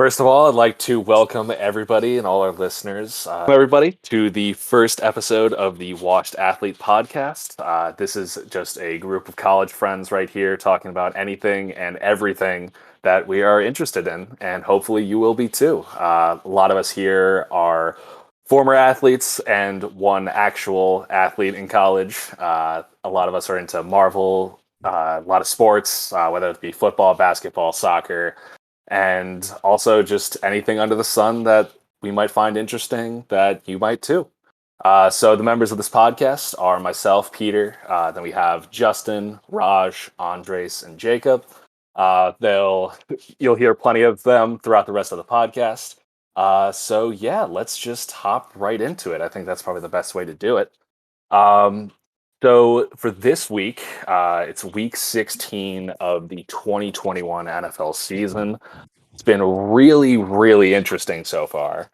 First of all, I'd like to welcome everybody and all our listeners, everybody, to the first episode of the Washed Athlete podcast. This is just a group of college friends right here talking about anything and everything that we are interested in, and hopefully you will be too. A lot of us here are former athletes and one actual athlete in college. A lot of us are into Marvel, a lot of sports, whether it be football, basketball, soccer, and also just anything under the sun that we might find interesting that you might too. So the members of this podcast are myself, Peter. Then we have Justin, Raj, Andres, and Jacob. You'll hear plenty of them throughout the rest of the podcast. So yeah, let's just hop right into it. I think that's probably the best way to do it. Um, so for this week, it's week 16 of the 2021 NFL season. It's been really, really interesting so far.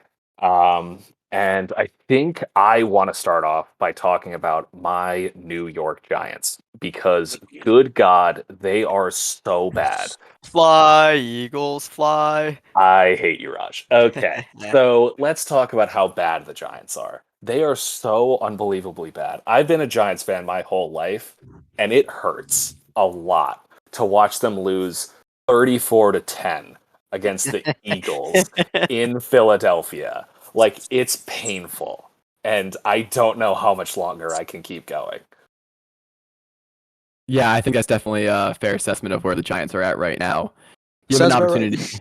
And I think I want to start off by talking about my New York Giants because, good God, they are so bad. Fly, Eagles, fly. I hate you, Raj. Okay, so let's talk about how bad the Giants are. They are so unbelievably bad. I've been a Giants fan my whole life, and it hurts a lot to watch them lose 34-10 against the Eagles in Philadelphia. Like, it's painful, and I don't know how much longer I can keep going. Yeah, I think that's definitely a fair assessment of where the Giants are at right now. You have Sounds an about opportunity. right.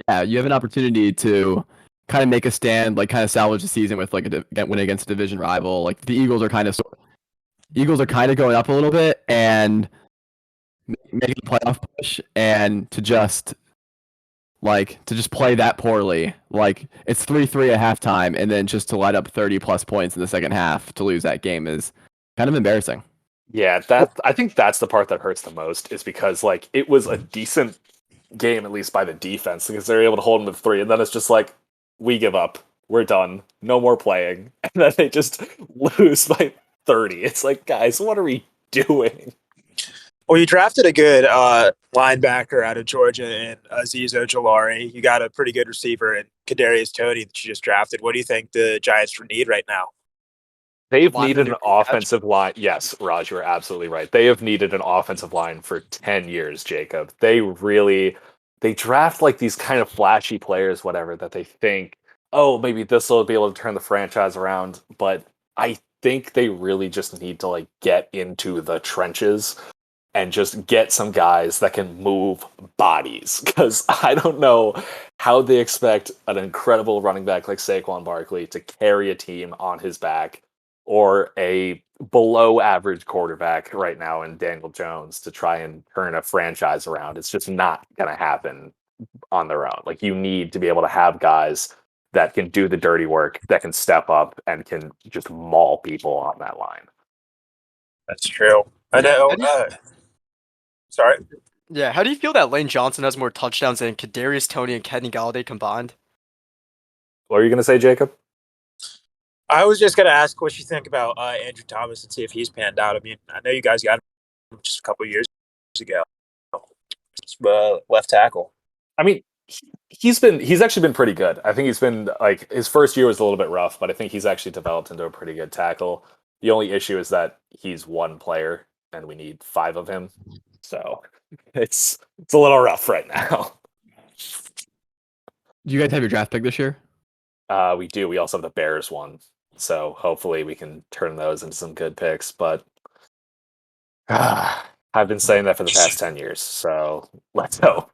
Yeah, you have an opportunity to kind of make a stand, like kind of salvage the season with like a win against a division rival. Like the Eagles are kind of going up a little bit and making a playoff push, and to just play that poorly. Like it's 3-3 at halftime, and then just to light up 30 plus points in the second half to lose that game is kind of embarrassing. Yeah, I think that's the part that hurts the most is because like it was a decent game at least by the defense because they're able to hold them to 3, and then it's just like we give up, we're done, no more playing, and then they just lose by 30. It's like, guys, what are we doing? Well, you drafted a good linebacker out of Georgia in Azeez Ojulari. You got a pretty good receiver in Kadarius Toney that you just drafted. What do you think the Giants need right now? They've Lineman needed to an catch. offensive line. Yes, Raj, you're absolutely right. They have needed an offensive line for 10 years, Jacob. They draft like these kind of flashy players, whatever, that they think, oh, maybe this will be able to turn the franchise around. But I think they really just need to like get into the trenches and just get some guys that can move bodies. Because I don't know how they expect an incredible running back like Saquon Barkley to carry a team on his back, or a below average quarterback right now in Daniel Jones to try and turn a franchise around. It's just not going to happen on their own. Like, you need to be able to have guys that can do the dirty work, that can step up and can just maul people on that line. That's true. I know. Sorry. Yeah, how do you feel that Lane Johnson has more touchdowns than Kadarius Toney and Kenny Galladay combined? What are you going to say, Jacob? I was just going to ask what you think about Andrew Thomas and see if he's panned out. I mean, I know you guys got him just a couple years ago. Left tackle. I mean, he's actually been pretty good. I think he's been like, his first year was a little bit rough, but I think he's actually developed into a pretty good tackle. The only issue is that he's one player and we need 5 of him. So it's a little rough right now. Do you guys have your draft pick this year? We do. We also have the Bears one. So hopefully we can turn those into some good picks. But I've been saying that for the past 10 years. So let's hope.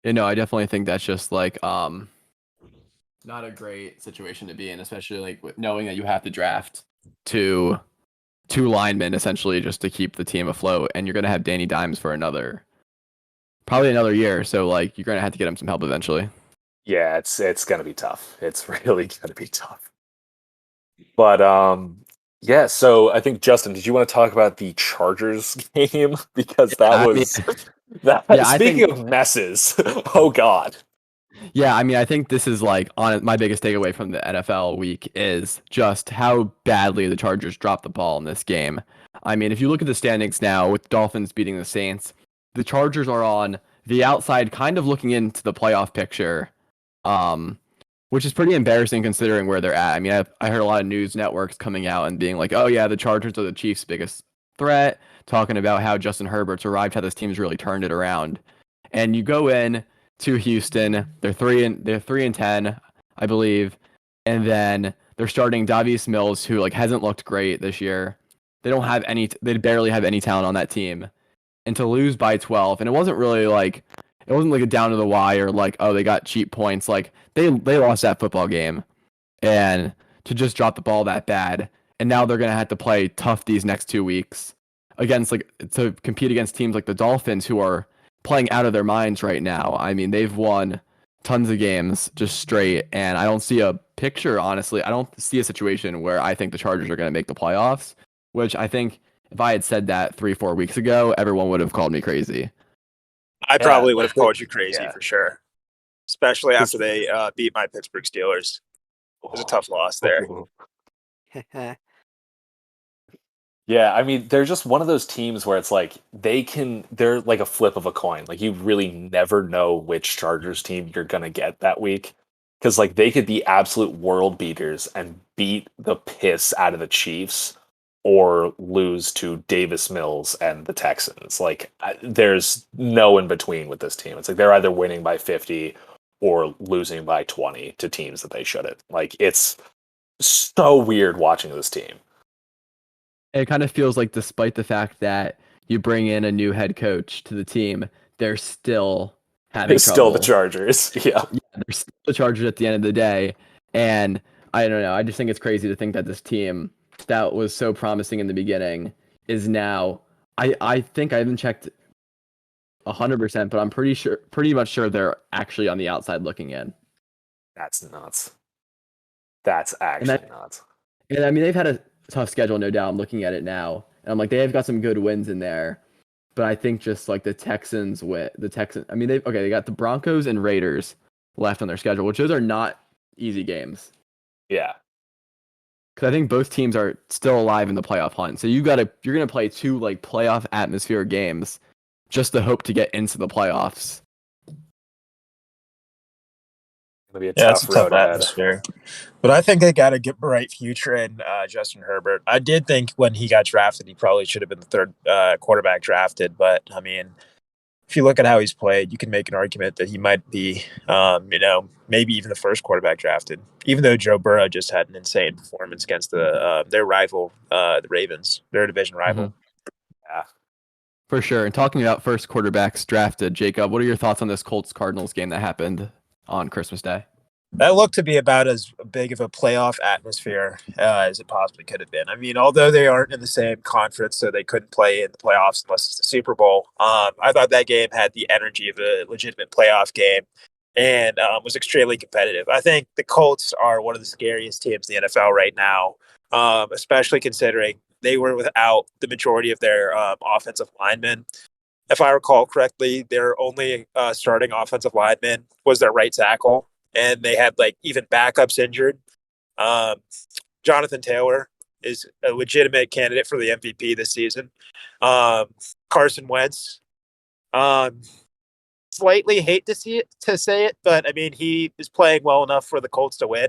You know, I definitely think that's just like not a great situation to be in, especially like knowing that you have to draft two linemen essentially just to keep the team afloat, and you're gonna have Danny Dimes for probably another year. So like you're gonna have to get him some help eventually. Yeah, it's gonna be tough. It's really gonna be tough. But yeah, so I think, Justin, did you want to talk about the Chargers game? Because that was speaking of messes, oh god. Yeah, I mean, I think this is like on my biggest takeaway from the NFL week is just how badly the Chargers dropped the ball in this game. I mean, if you look at the standings now with Dolphins beating the Saints, the Chargers are on the outside kind of looking into the playoff picture, which is pretty embarrassing considering where they're at. I mean, I heard a lot of news networks coming out and being like, oh yeah, the Chargers are the Chiefs' biggest threat, talking about how Justin Herbert's arrived, how this team's really turned it around. And you go in to Houston, they're 3-10, I believe, and then they're starting Davies Mills, who like hasn't looked great this year. They barely have any talent on that team. And to lose by 12, and it wasn't like a down to the wire, like, oh, they got cheap points. Like they lost that football game, and to just drop the ball that bad, and now they're gonna have to play tough these next 2 weeks against to compete against teams like the Dolphins, who are playing out of their minds right now. I mean, they've won tons of games just straight, and I don't see a picture, honestly. I don't see a situation where I think the Chargers are gonna make the playoffs, which I think if I had said that 3-4 weeks ago, everyone would have called me crazy. I probably would have called you crazy yeah. for sure, especially after they beat my Pittsburgh Steelers. It was a tough loss there. Yeah, I mean, they're just one of those teams where it's like they're like a flip of a coin. Like you really never know which Chargers team you're gonna get that week. Because like they could be absolute world beaters and beat the piss out of the Chiefs or lose to Davis Mills and the Texans. Like there's no in between with this team. It's like they're either winning by 50 or losing by 20 to teams that they shouldn't. Like it's so weird watching this team. It kind of feels like despite the fact that you bring in a new head coach to the team, they're still having It's trouble. still the Chargers. Yeah. They're still the Chargers at the end of the day. And I don't know. I just think it's crazy to think that this team that was so promising in the beginning is now. I think I haven't checked 100%, but I'm pretty much sure they're actually on the outside looking in. That's nuts. That's actually nuts. And I mean, they've had a tough schedule, no doubt. I'm looking at it now, and I'm like, they've got some good wins in there. But I think just like the Texans. I mean, they got the Broncos and Raiders left on their schedule, which those are not easy games. Yeah. Because I think both teams are still alive in the playoff hunt. So you're gonna play two like playoff atmosphere games just to hope to get into the playoffs. It'll be a It's tough road ahead. atmosphere. But I think they got a bright future in Justin Herbert. I did think when he got drafted, he probably should have been the third quarterback drafted. But I mean, if you look at how he's played, you can make an argument that he might be, maybe even the first quarterback drafted. Even though Joe Burrow just had an insane performance against their rival, the Ravens, their division rival. Mm-hmm. Yeah, for sure. And talking about first quarterbacks drafted, Jacob, what are your thoughts on this Colts-Cardinals game that happened on Christmas Day? That looked to be about as big of a playoff atmosphere as it possibly could have been. I mean, although they aren't in the same conference, so they couldn't play in the playoffs unless it's the Super Bowl, I thought that game had the energy of a legitimate playoff game and was extremely competitive. I think the Colts are one of the scariest teams in the NFL right now, especially considering they were without the majority of their offensive linemen. If I recall correctly, their only starting offensive lineman was their right tackle. And they had like even backups injured. Jonathan Taylor is a legitimate candidate for the MVP this season. Carson Wentz, slightly hate to say it, but I mean he is playing well enough for the Colts to win.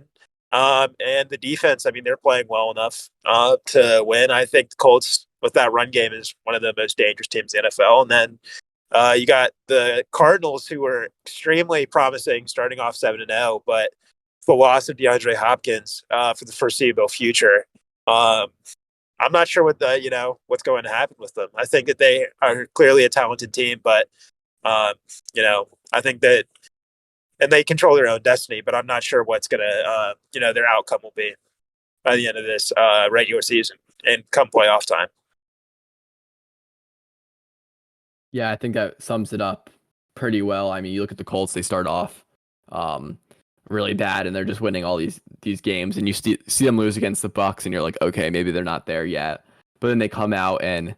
And the defense, I mean they're playing well enough to win. I think the Colts with that run game is one of the most dangerous teams in the NFL. And then you got the Cardinals, who were extremely promising, starting off 7-0, but the loss of DeAndre Hopkins for the foreseeable future, I'm not sure what's going to happen with them. I think that they are clearly a talented team, but I think that, and they control their own destiny. But I'm not sure what's going to, their outcome will be by the end of this regular season and come playoff time. Yeah, I think that sums it up pretty well. I mean, you look at the Colts; they start off really bad, and they're just winning all these games. And you see them lose against the Bucs, and you're like, okay, maybe they're not there yet. But then they come out and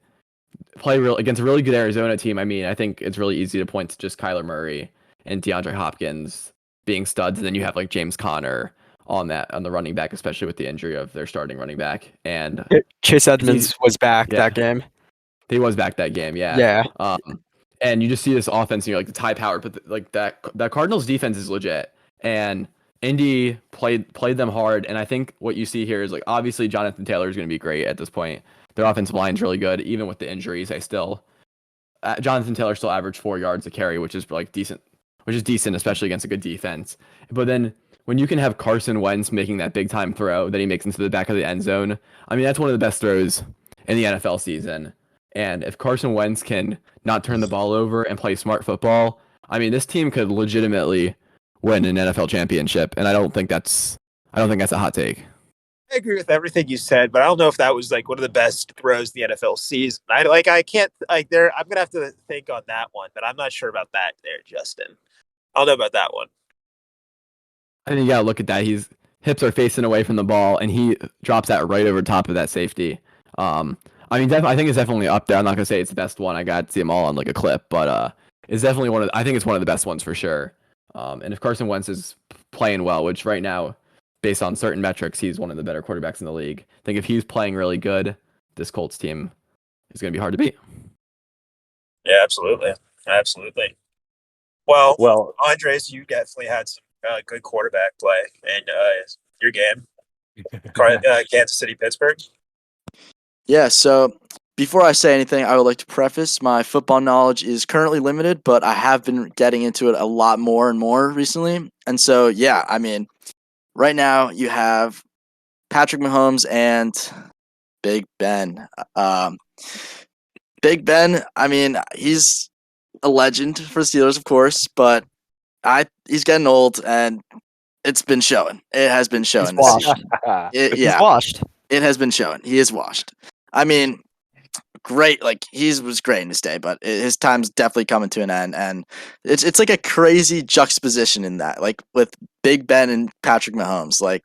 play against a really good Arizona team. I mean, I think it's really easy to point to just Kyler Murray and DeAndre Hopkins being studs, and then you have like James Conner on the running back, especially with the injury of their starting running back. And Chase Edmonds was back that game. He was back that game, yeah. Yeah. And you just see this offense, like the tie power, but like that Cardinals defense is legit. And Indy played them hard. And I think what you see here is like obviously Jonathan Taylor is going to be great at this point. Their offensive line's really good, even with the injuries. Jonathan Taylor still averaged 4 yards a carry, which is like decent, especially against a good defense. But then when you can have Carson Wentz making that big time throw that he makes into the back of the end zone, I mean, that's one of the best throws in the NFL season. And if Carson Wentz can not turn the ball over and play smart football, I mean, this team could legitimately win an NFL championship. And I don't think that's a hot take. I agree with everything you said, but I don't know if that was like one of the best throws in the NFL season. I can't like there. I'm gonna have to think on that one, but I'm not sure about that there, Justin. I don't know about that one. I think you gotta look at that. His hips are facing away from the ball, and he drops that right over top of that safety. I mean, I think it's definitely up there. I'm not gonna say it's the best one. I got to see them all on like a clip, but it's definitely I think it's one of the best ones for sure. And if Carson Wentz is playing well, which right now, based on certain metrics, he's one of the better quarterbacks in the league. I think if he's playing really good, this Colts team is going to be hard to beat. Yeah, absolutely. Well, Andres, you definitely had some good quarterback play in your game. Kansas City, Pittsburgh. Yeah, so before I say anything, I would like to preface my football knowledge is currently limited, but I have been getting into it a lot more and more recently. And so, yeah, I mean, right now you have Patrick Mahomes and Big Ben. Big Ben, I mean, he's a legend for the Steelers, of course, but he's getting old, and it's been showing. It has been showing. He's washed. He's washed. It has been showing. He is washed. I mean, great. Like he was great in his day, but his time's definitely coming to an end, and it's like a crazy juxtaposition in that, like with Big Ben and Patrick Mahomes. Like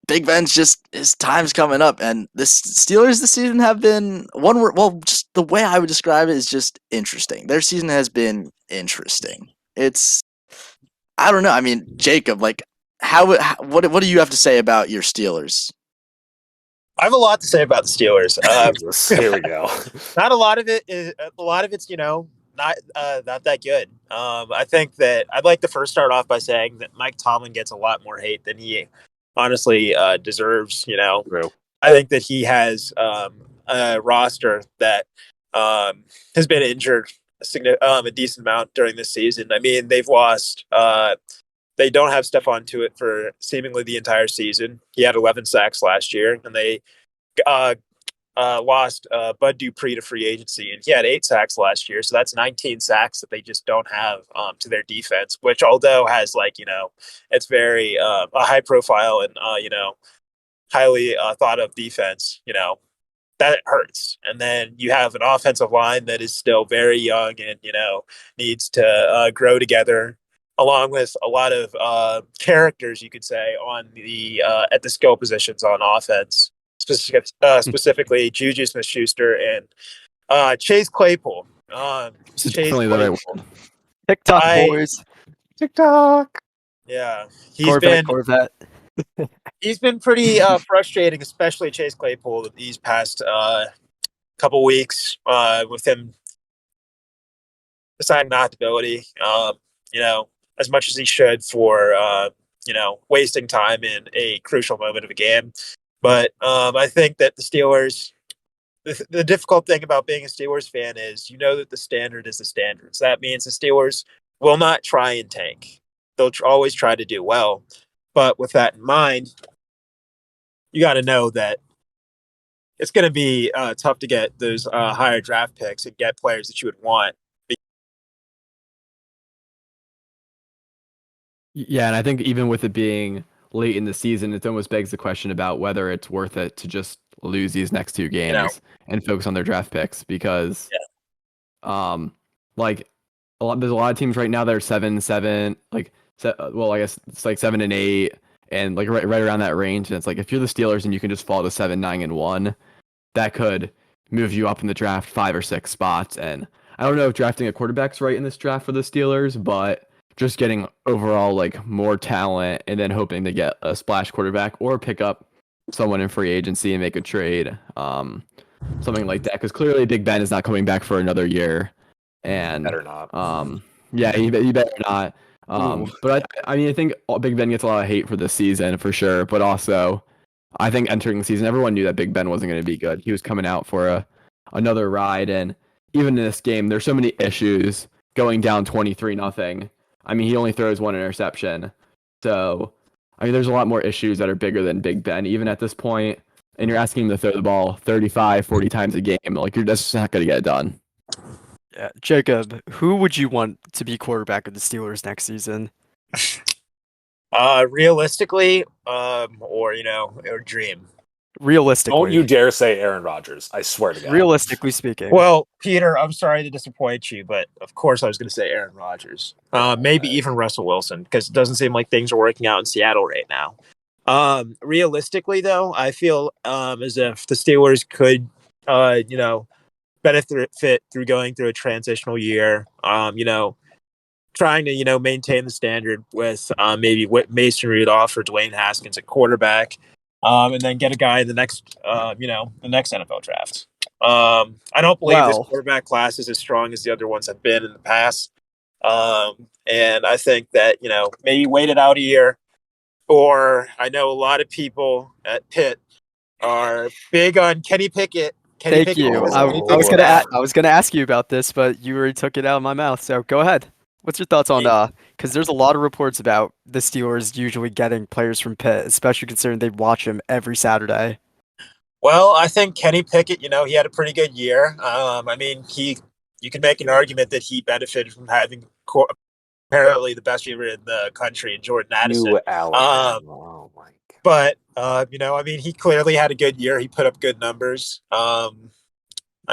Big Ben's just his time's coming up, and the Steelers this season have been one word. Well, just the way I would describe it is just interesting. Their season has been interesting. I don't know. I mean, Jacob, like what do you have to say about your Steelers? I have a lot to say about the Steelers. Here we go. Not a lot of it is. A lot of it's not that good. I think that I'd like to first start off by saying that Mike Tomlin gets a lot more hate than he honestly deserves. True. I think that he has a roster that has been injured a decent amount during this season. I mean, they've lost. They don't have Stephon Tuitt for seemingly the entire season. He had 11 sacks last year, and they lost Bud Dupree to free agency, and he had 8 sacks last year. So that's 19 sacks that they just don't have to their defense, which although has it's very a high profile and highly thought of defense, that hurts. And then you have an offensive line that is still very young and needs to grow together, along with a lot of characters, you could say, on the at the skill positions on offense, specifically Juju Smith-Schuster and Chase Claypool. Definitely the right one. TikTok boys. TikTok. Yeah, Corvette. He's been pretty frustrating, especially Chase Claypool these past couple weeks with him deciding not ability. As much as he should for wasting time in a crucial moment of a game. But I think that the Steelers, the difficult thing about being a Steelers fan is that the standard is the standard. So that means the Steelers will not try and tank. They'll always try to do well. But with that in mind, you got to know that it's going to be tough to get those higher draft picks and get players that you would want. Yeah, and I think even with it being late in the season, it almost begs the question about whether it's worth it to just lose these next 2 games and focus on their draft picks because, there's a lot of teams right now that are 7-7, I guess it's like 7-8, and like right around that range. And it's like if you're the Steelers and you can just fall to 7-9-1, that could move you up in the draft 5 or 6 spots. And I don't know if drafting a quarterback's right in this draft for the Steelers, but just getting overall more talent and then hoping to get a splash quarterback or pick up someone in free agency and make a trade, something like that. Because clearly Big Ben is not coming back for another year. and Better not. yeah, he better not. Ooh. But I mean, I think Big Ben gets a lot of hate for this season for sure. But also, I think entering the season, everyone knew that Big Ben wasn't going to be good. He was coming out for another ride, and even in this game, there's so many issues going down 23-0. I mean, he only throws one interception, so I mean, there's a lot more issues that are bigger than Big Ben, even at this point. And you're asking him to throw the ball 35, 40 times a game. Like, you're just not going to get it done. Yeah, Jacob, who would you want to be quarterback of the Steelers next season? Realistically, or dream. Realistically. Don't you dare say Aaron Rodgers. I swear to God. Realistically speaking. Well, Peter, I'm sorry to disappoint you, but of course I was going to say Aaron Rodgers. Maybe even Russell Wilson, because it doesn't seem like things are working out in Seattle right now. Realistically, though, I feel as if the Steelers could, benefit through going through a transitional year. Trying to maintain the standard with maybe Mason Rudolph or Dwayne Haskins at quarterback, and then get a guy in the next the next NFL draft. I don't believe this quarterback class is as strong as the other ones have been in the past, and I think that maybe wait it out a year. Or I know a lot of people at Pitt are big on Kenny Pickett. Thank you. I was gonna ask you about this, but you already took it out of my mouth. So go ahead. What's your thoughts on because there's a lot of reports about the Steelers usually getting players from Pitt, especially considering they watch him every Saturday. Well, I think Kenny Pickett, he had a pretty good year. I mean, you can make an argument that he benefited from having apparently the best receiver in the country in Jordan Addison. Oh my God. But I mean, he clearly had a good year. He put up good numbers. I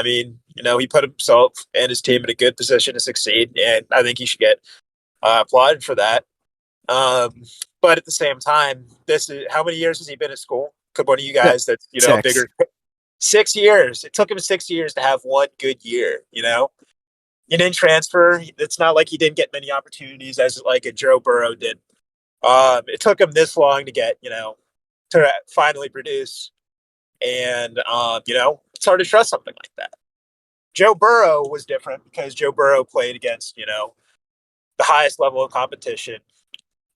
mean, he put himself and his team in a good position to succeed, and I think he should get applauded for that. But at the same time, this is how many years has he been at school? Could one of you guys that's bigger? 6 years. It took him 6 years to have one good year. He didn't transfer. It's not like he didn't get many opportunities as like a Joe Burrow did. It took him this long to get to finally produce, and it's hard to trust something like that. Joe Burrow was different because Joe Burrow played against the highest level of competition,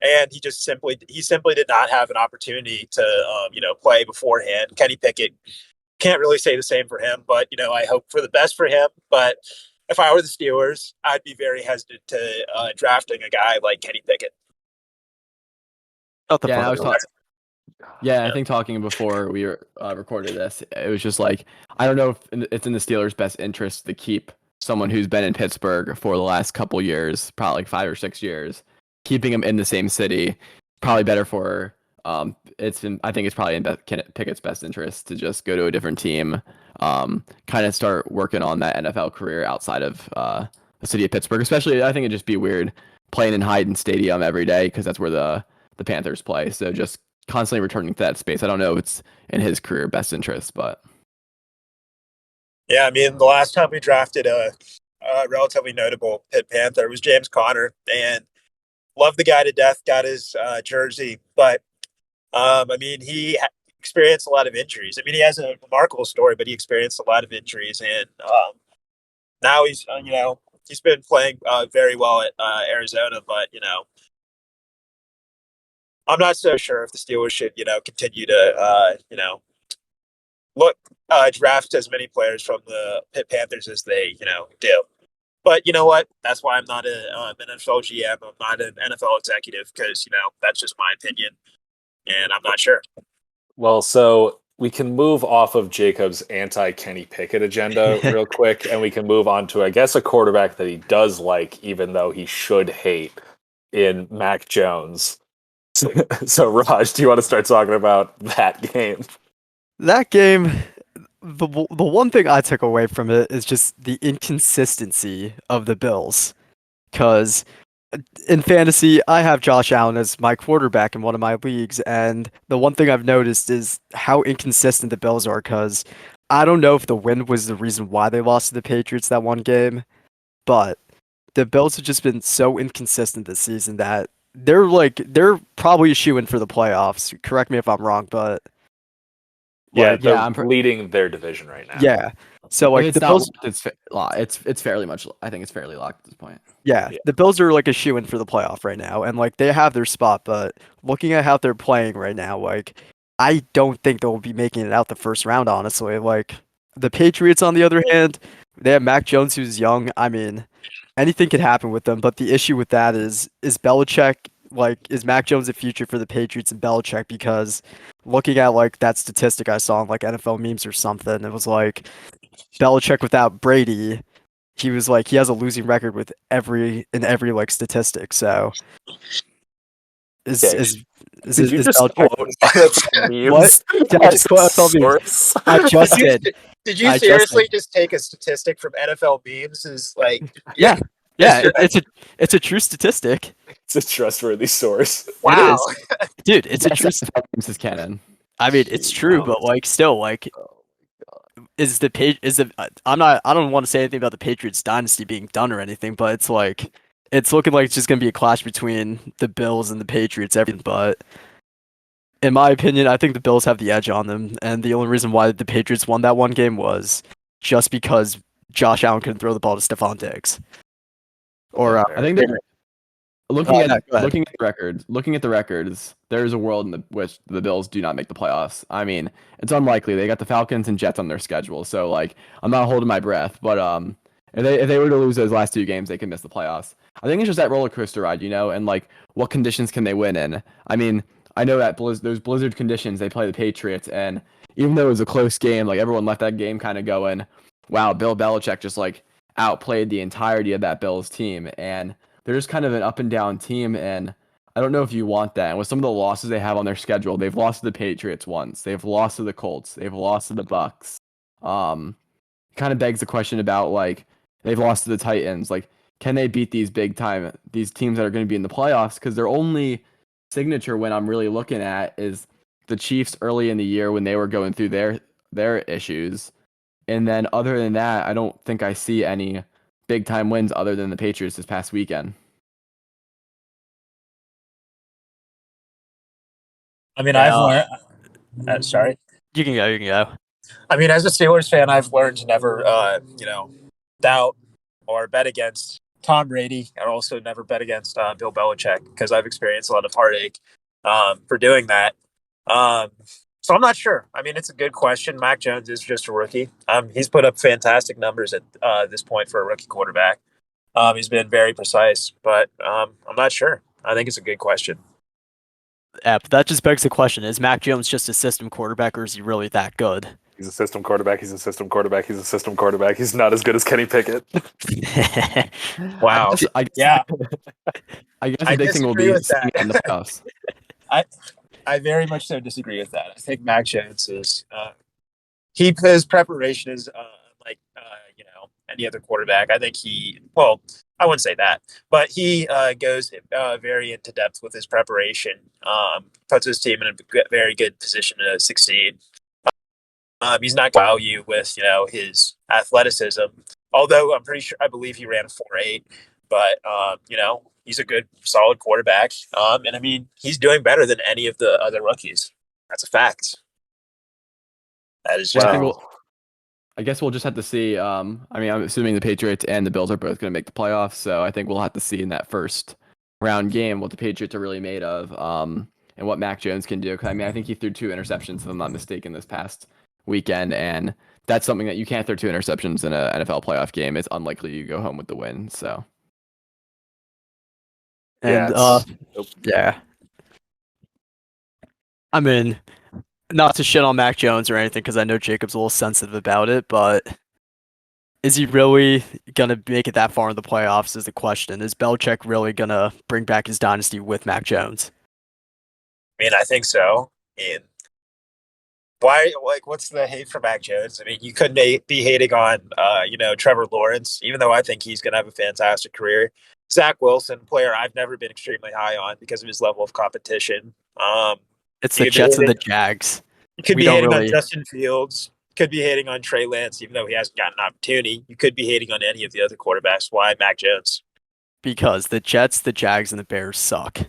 and he simply did not have an opportunity to play beforehand. Kenny Pickett, can't really say the same for him, but I hope for the best for him. But if I were the Steelers, I'd be very hesitant to drafting a guy like Kenny Pickett. I think talking before we recorded this, it was just like, I don't know if it's in the Steelers' best interest to keep someone who's been in Pittsburgh for the last couple years, probably like 5 or 6 years, keeping him in the same city. Probably better for I think it's probably in Pickett's best interest to just go to a different team, kind of start working on that NFL career outside of the city of Pittsburgh. Especially, I think it'd just be weird playing in Hayden Stadium every day because that's where the Panthers play. So just constantly returning to that space. I don't know if it's in his career best interest, but yeah, I mean, the last time we drafted a relatively notable Pitt Panther was James Conner, and loved the guy to death. Got his jersey, but I mean, he experienced a lot of injuries. I mean, he has a remarkable story, but he experienced a lot of injuries, and now he's he's been playing very well at Arizona, but I'm not so sure if the Steelers should, continue to, draft as many players from the Pitt Panthers as they, do. But you know what? That's why I'm not an NFL GM. I'm not an NFL executive because, that's just my opinion, and I'm not sure. Well, so we can move off of Jacob's anti-Kenny Pickett agenda real quick, and we can move on to, I guess, a quarterback that he does like, even though he should hate, in Mac Jones. So, Raj, do you want to start talking about that game? That game, the one thing I took away from it is just the inconsistency of the Bills. Because in fantasy, I have Josh Allen as my quarterback in one of my leagues, and the one thing I've noticed is how inconsistent the Bills are. Because I don't know if the win was the reason why they lost to the Patriots that one game, but the Bills have just been so inconsistent this season that they're probably shooing for the playoffs. Correct me if I'm wrong, but Yeah, Like, they're yeah, I'm leading their division right now. yeah. So if like it's the not Bills, locked, it's fairly much. I think it's fairly locked at this point. yeah, Yeah. the Bills are like a shoe in for the playoff right now, and like they have their spot. But looking at how they're playing right now, like I don't think they'll be making it out the first round. Honestly, like the Patriots, on the other hand, they have Mac Jones who's young. I mean, anything could happen with them. But the issue with that is Belichick. Like, is Mac Jones the future for the Patriots and Belichick? Because looking at like that statistic I saw on like NFL memes or something, it was like Belichick without Brady, he was like he has a losing record with every like statistic. So is Okay. is is Did is, you is just Belichick quote NFL what? memes Did I as just a quote NFL memes? source? I just Did you, did. did you I just seriously did. just take a statistic from NFL memes? Is like, Yeah. Yeah, Mr. it's a true statistic. It's a trustworthy source. It Wow. is. Dude, it's a Yes, true this is canon. I mean, it's true, Wow. but like still like is the page is the I don't want to say anything about the Patriots dynasty being done or anything, but it's like it's looking like it's just gonna be a clash between the Bills and the Patriots. Everything, but in my opinion, I think the Bills have the edge on them, and the only reason why the Patriots won that one game was just because Josh Allen couldn't throw the ball to Stephon Diggs. Or Okay, I think fair. that no, go ahead. looking at the records, there is a world in which the Bills do not make the playoffs. I mean, it's unlikely. They got the Falcons and Jets on their schedule, so like I'm not holding my breath. But if they were to lose those last two games, they could miss the playoffs. I think it's just that roller coaster ride, and like what conditions can they win in? I mean, I know that those blizzard conditions they play the Patriots, and even though it was a close game, like everyone left that game kind of going, "Wow, Bill Belichick just like outplayed the entirety of that Bills team," and they're just kind of an up and down team, and I don't know if you want that. And with some of the losses they have on their schedule, they've lost to the Patriots once, they've lost to the Colts, they've lost to the Bucks. Kind of begs the question about like they've lost to the Titans. Like, can they beat these these teams that are going to be in the playoffs? Because their only signature win I'm really looking at is the Chiefs early in the year when they were going through their issues. And then other than that, I don't think I see any big time wins other than the Patriots this past weekend. I mean, I've Yeah, learned. Sorry. you can go. You can go. I mean, as a Steelers fan, I've learned to never, doubt or bet against Tom Brady, and also never bet against Bill Belichick because I've experienced a lot of heartache for doing that. Um, so I'm not sure. I mean, it's a good question. Mac Jones is just a rookie. He's put up fantastic numbers at this point for a rookie quarterback. He's been very precise, but I'm not sure. I think it's a good question. Yeah, but that just begs the question: is Mac Jones just a system quarterback, or is he really that good? He's a system quarterback. He's a system quarterback. He's a system quarterback. He's not as good as Kenny Pickett. Wow. I guess, Yeah, I guess I the big thing will disagree be with seeing it in the that. playoffs. I very much so disagree with that. I think Mac Jones is his preparation is like any other quarterback. I think I wouldn't say that, but he goes very into depth with his preparation. Puts his team in a very good position to succeed. He's not value with his athleticism, although I believe he ran a 4.8, but he's a good solid quarterback. And I mean he's doing better than any of the other rookies. That's a fact. That is just Yeah, Wow. I guess we'll just have to see. I mean, I'm assuming the Patriots and the Bills are both going to make the playoffs, so I think we'll have to see in that first round game what the Patriots are really made of, and what Mac Jones can do. 'Cause, I mean, I think he threw 2 interceptions, if I'm not mistaken, this past weekend, and that's something that you can't throw 2 interceptions in an NFL playoff game. It's unlikely you go home with the win. So Yeah, And nope. yeah, I mean, not to shit on Mac Jones or anything, because I know Jacob's a little sensitive about it, but is he really gonna make it that far in the playoffs? Is the question. Is Belichick really gonna bring back his dynasty with Mac Jones? I mean, I think so. And why? Like, what's the hate for Mac Jones? I mean, you couldn't be hating on, Trevor Lawrence, even though I think he's going to have a fantastic career. Zach Wilson, player I've never been extremely high on because of his level of competition. It's You the could be Jets and the hating, Jags. you could We be don't hating on really Justin Fields. Could be hating on Trey Lance, even though he hasn't gotten an opportunity. You could be hating on any of the other quarterbacks. Why Mac Jones? because the Jets, the Jags, and the Bears suck.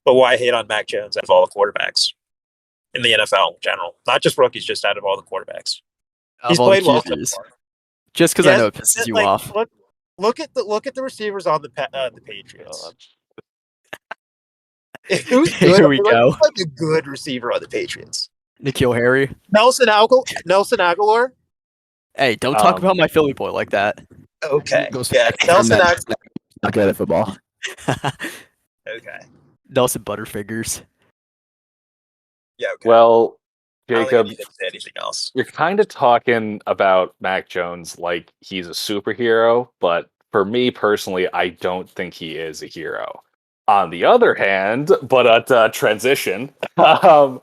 But why hate on Mac Jones out of all the quarterbacks? in the NFL in general, not just rookies, just out of all the quarterbacks. He's Of all the played well so QBs. far. Just because I know it pisses you like, off. Look at the receivers on the Patriots. Who's good? Here we go. Who's like a good receiver on the Patriots? N'Keal Harry. Nelson Aguilar. Hey, don't talk about my Philly boy like that. Okay. Goes Yeah, back Nelson from Aguilar. that. Not good at football. Okay. Nelson Butterfingers. Yeah. Okay. Well, I don't think I Jacob, need to say anything else. you're kind of talking about Mac Jones like he's a superhero, but for me personally, I don't think he is a hero. On the other hand, but at transition, um,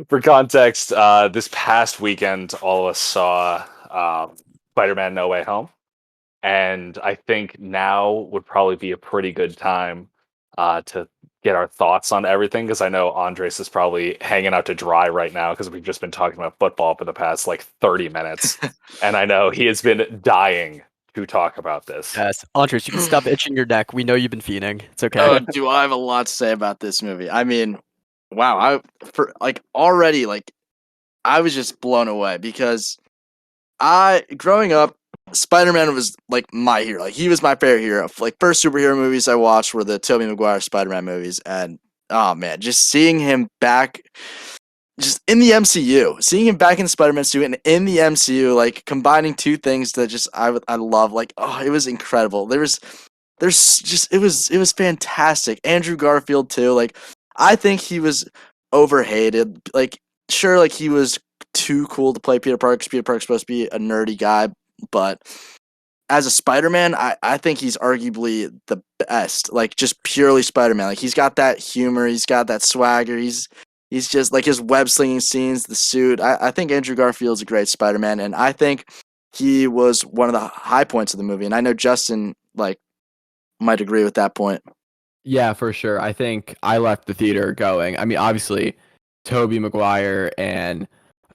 for context, this past weekend, all of us saw Spider-Man No Way Home, and I think now would probably be a pretty good time to get our thoughts on everything because I know Andres is probably hanging out to dry right now because we've just been talking about football for the past like 30 minutes, and I know he has been dying to talk about this. Yes. Andres, you can stop itching your neck. We know you've been fiending. It's okay. Oh, do I have a lot to say about this movie? I mean, wow, already I was just blown away because growing up, Spider-Man was like my hero. Like he was my favorite hero. Like first superhero movies I watched were the Tobey Maguire Spider-Man movies, and oh man, just seeing him back, just in the MCU, seeing him back in the Spider-Man suit and in the MCU, like combining two things that just I love. Like oh, it was incredible. It was fantastic. Andrew Garfield too. Like I think he was overhated. Like sure, like he was too cool to play Peter Parker 'cause Peter Parker's supposed to be a nerdy guy, but as a Spider-Man, I think he's arguably the best. Like just purely Spider-Man. Like he's got that humor, he's got that swagger, he's just like his web slinging scenes, the suit. I think Andrew Garfield's a great Spider-Man, and I think he was one of the high points of the movie. And I know Justin might agree with that point. Yeah, for sure. I think I left the theater going. I mean, obviously, Tobey Maguire and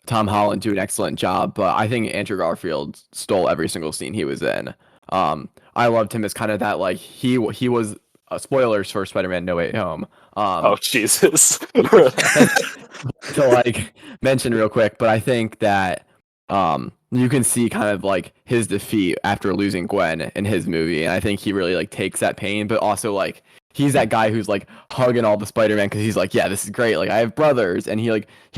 Tom Holland do an excellent job, but I think Andrew Garfield stole every single scene he was in. I loved him as kind of that like he was spoilers for Spider-Man No Way Home. Oh Jesus! To like mention real quick, but I think that you can see kind of like his defeat after losing Gwen in his movie, and I think he really like takes that pain, but also like he's that guy who's like hugging all the Spider-Man because he's like, yeah, this is great. Like I have brothers, and he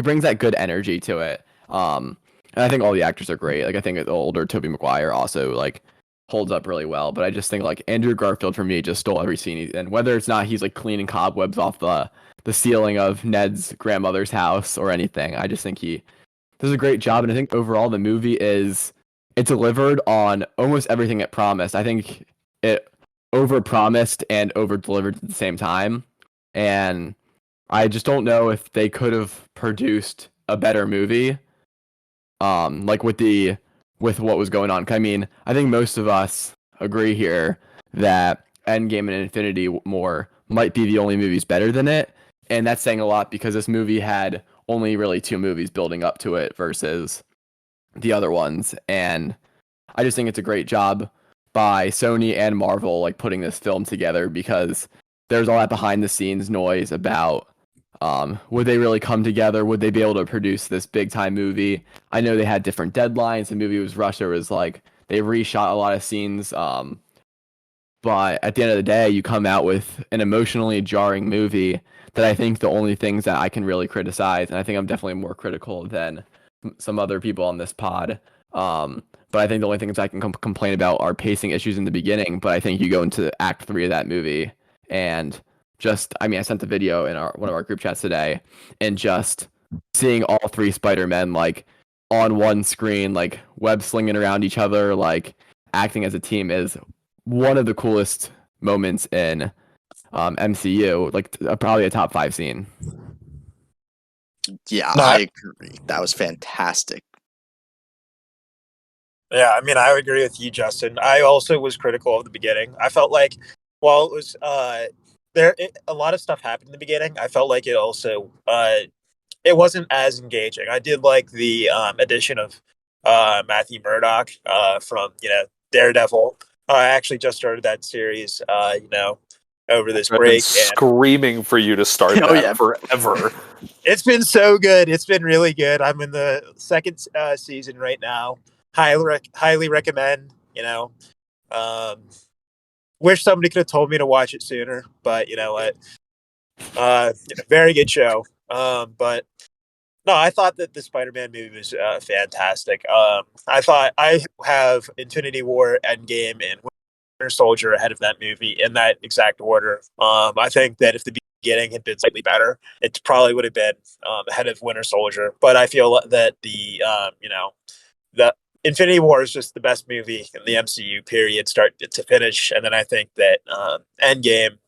brings that good energy to it. And I think all the actors are great. Like I think the older Tobey Maguire also like holds up really well. But I just think like Andrew Garfield for me just stole every scene, and whether it's not he's like cleaning cobwebs off the ceiling of Ned's grandmother's house or anything, I just think he does a great job. And I think overall the movie it delivered on almost everything it promised. I think it over-promised and over-delivered at the same time. And I just don't know if they could have produced a better movie. Like with what was going on. I mean, I think most of us agree here that Endgame and Infinity War might be the only movies better than it. And that's saying a lot because this movie had only really two movies building up to it versus the other ones. And I just think it's a great job by Sony and Marvel like putting this film together because there's all that behind the scenes noise about would they really come together? Would they be able to produce this big time movie? I know they had different deadlines. The movie was rushed. There was like they reshot a lot of scenes. But at the end of the day, you come out with an emotionally jarring movie that I think the only things that I can really criticize, and I think I'm definitely more critical than some other people on this pod. But I think the only things I can complain about are pacing issues in the beginning. But I think you go into Act 3 of that movie and I sent the video in one of our group chats today, and just seeing all three Spider-Men like on one screen, like web slinging around each other, like acting as a team is one of the coolest moments in MCU, like probably a top 5 scene. Yeah, I agree. That was fantastic. Yeah, I mean, I agree with you, Justin. I also was critical of the beginning. I felt like while it was a lot of stuff happened in the beginning, I felt like it also it wasn't as engaging. I did like the addition of Matthew Murdock from Daredevil. I actually just started that series, over this I've been break. screaming for you to start Oh, that yeah. forever. It's been so good. It's been really good. I'm in the second season right now. Highly recommend. Um, wish somebody could have told me to watch it sooner, but you know what? Very good show. But no, I thought that the Spider-Man movie was fantastic. I thought I have Infinity War, Endgame, and Winter Soldier ahead of that movie in that exact order. I think that if the beginning had been slightly better, it probably would have been ahead of Winter Soldier. But I feel that the Infinity War is just the best movie in the MCU period, start to finish. And then I think that Endgame,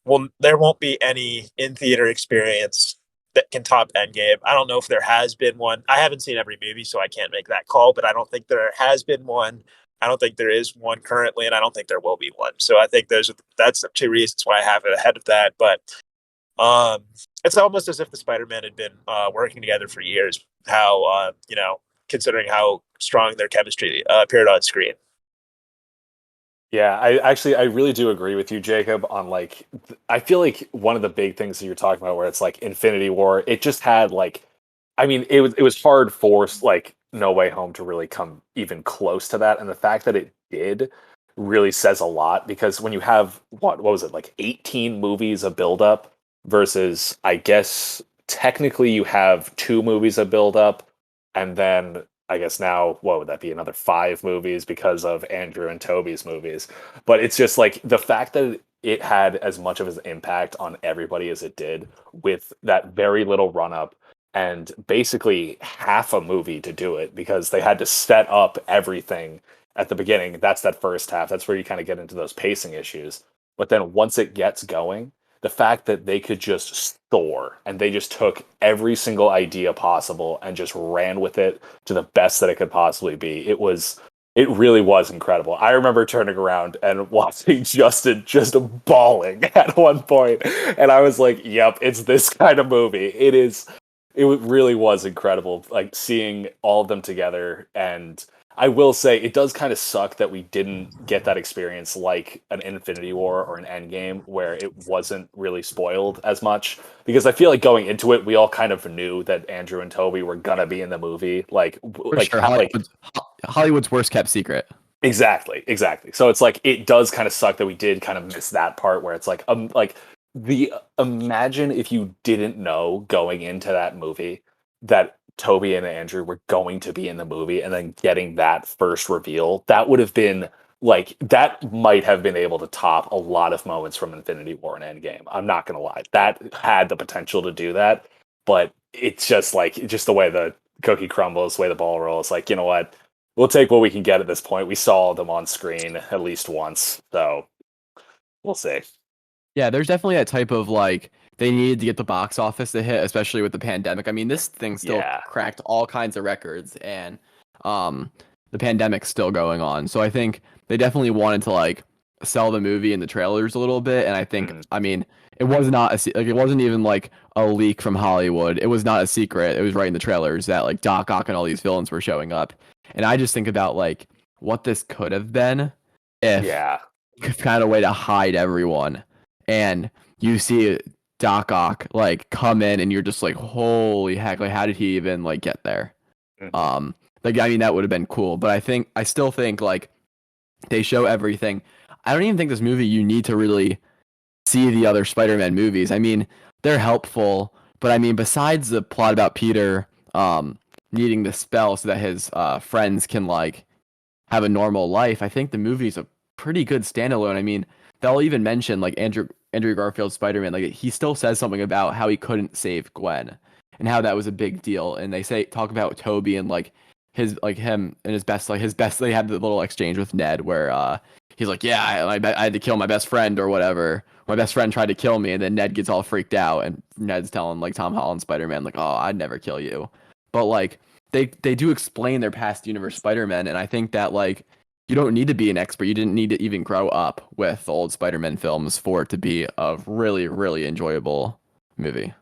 well, there won't be any in theater experience that can top Endgame. I don't know if there has been one. I haven't seen every movie, so I can't make that call. But I don't think there has been one. I don't think there is one currently, and I don't think there will be one. So I think that's the two reasons why I have it ahead of that. But um, it's almost as if the Spider-Man had been working together for years. How considering how strong their chemistry appeared on screen. Yeah, I really do agree with you, Jacob, on like I feel like one of the big things that you're talking about where it's like Infinity War, it just had like I mean, it was hard for like No Way Home to really come even close to that, and the fact that it did really says a lot because when you have what was it like 18 movies of build up versus I guess technically you have two movies of build up and then I guess now what would that be another five movies because of Andrew and Toby's movies. But it's just like the fact that it had as much of an impact on everybody as it did with that very little run up and basically half a movie to do it because they had to set up everything at the beginning. That's that first half. That's where you kind of get into those pacing issues. But then once it gets going, the fact that they could just soar and they just took every single idea possible and just ran with it to the best that it could possibly be. It really was incredible. I remember turning around and watching Justin just bawling at one point, and I was like, "Yep, it's this kind of movie." It really was incredible, like seeing all of them together. And I will say, it does kind of suck that we didn't get that experience like an Infinity War or an Endgame, where it wasn't really spoiled as much. Because I feel like going into it, we all kind of knew that Andrew and Toby were gonna be in the movie, For sure, Hollywood's worst kept secret. Exactly. So it's like it does kind of suck that we did kind of miss that part where it's like the imagine if you didn't know going into that movie that Toby and Andrew were going to be in the movie and then getting that first reveal. That would have been like that might have been able to top a lot of moments from Infinity War and Endgame. I'm not gonna lie. That had the potential to do that, but it's just like just the way the cookie crumbles, the way the ball rolls, like, you know what? We'll take what we can get at this point. We saw them on screen at least once, so we'll see. Yeah, there's definitely that type of like they needed to get the box office to hit, especially with the pandemic. I mean, this thing still Yeah. cracked all kinds of records, and the pandemic's still going on. So I think they definitely wanted to like sell the movie in the trailers a little bit. And I think, I mean, it was not like it wasn't even like a leak from Hollywood. It was not a secret. It was right in the trailers that like Doc Ock and all these villains were showing up. And I just think about like what this could have been if Yeah. kind of way to hide everyone. And you see Doc Ock like come in and you're just like, holy heck, like how did he even like get there? Mhm. Like I mean that would have been cool, but I still think like they show everything. I don't even think this movie you need to really see the other Spider-Man movies. I mean, they're helpful, but I mean besides the plot about Peter needing the spell so that his friends can like have a normal life, I think the movie's a pretty good standalone. I mean, they'll even mention like Andrew Garfield's Spider-Man, like he still says something about how he couldn't save Gwen and how that was a big deal. And they talk about Toby and like his like him and his best. They had the little exchange with Ned where he's like, yeah, I had to kill my best friend or whatever. My best friend tried to kill me, and then Ned gets all freaked out, and Ned's telling like Tom Holland Spider-Man like, oh, I'd never kill you. But like they do explain their past universe Spider-Man, and I think that like you don't need to be an expert. You didn't need to even grow up with the old Spider-Man films for it to be a really, really enjoyable movie.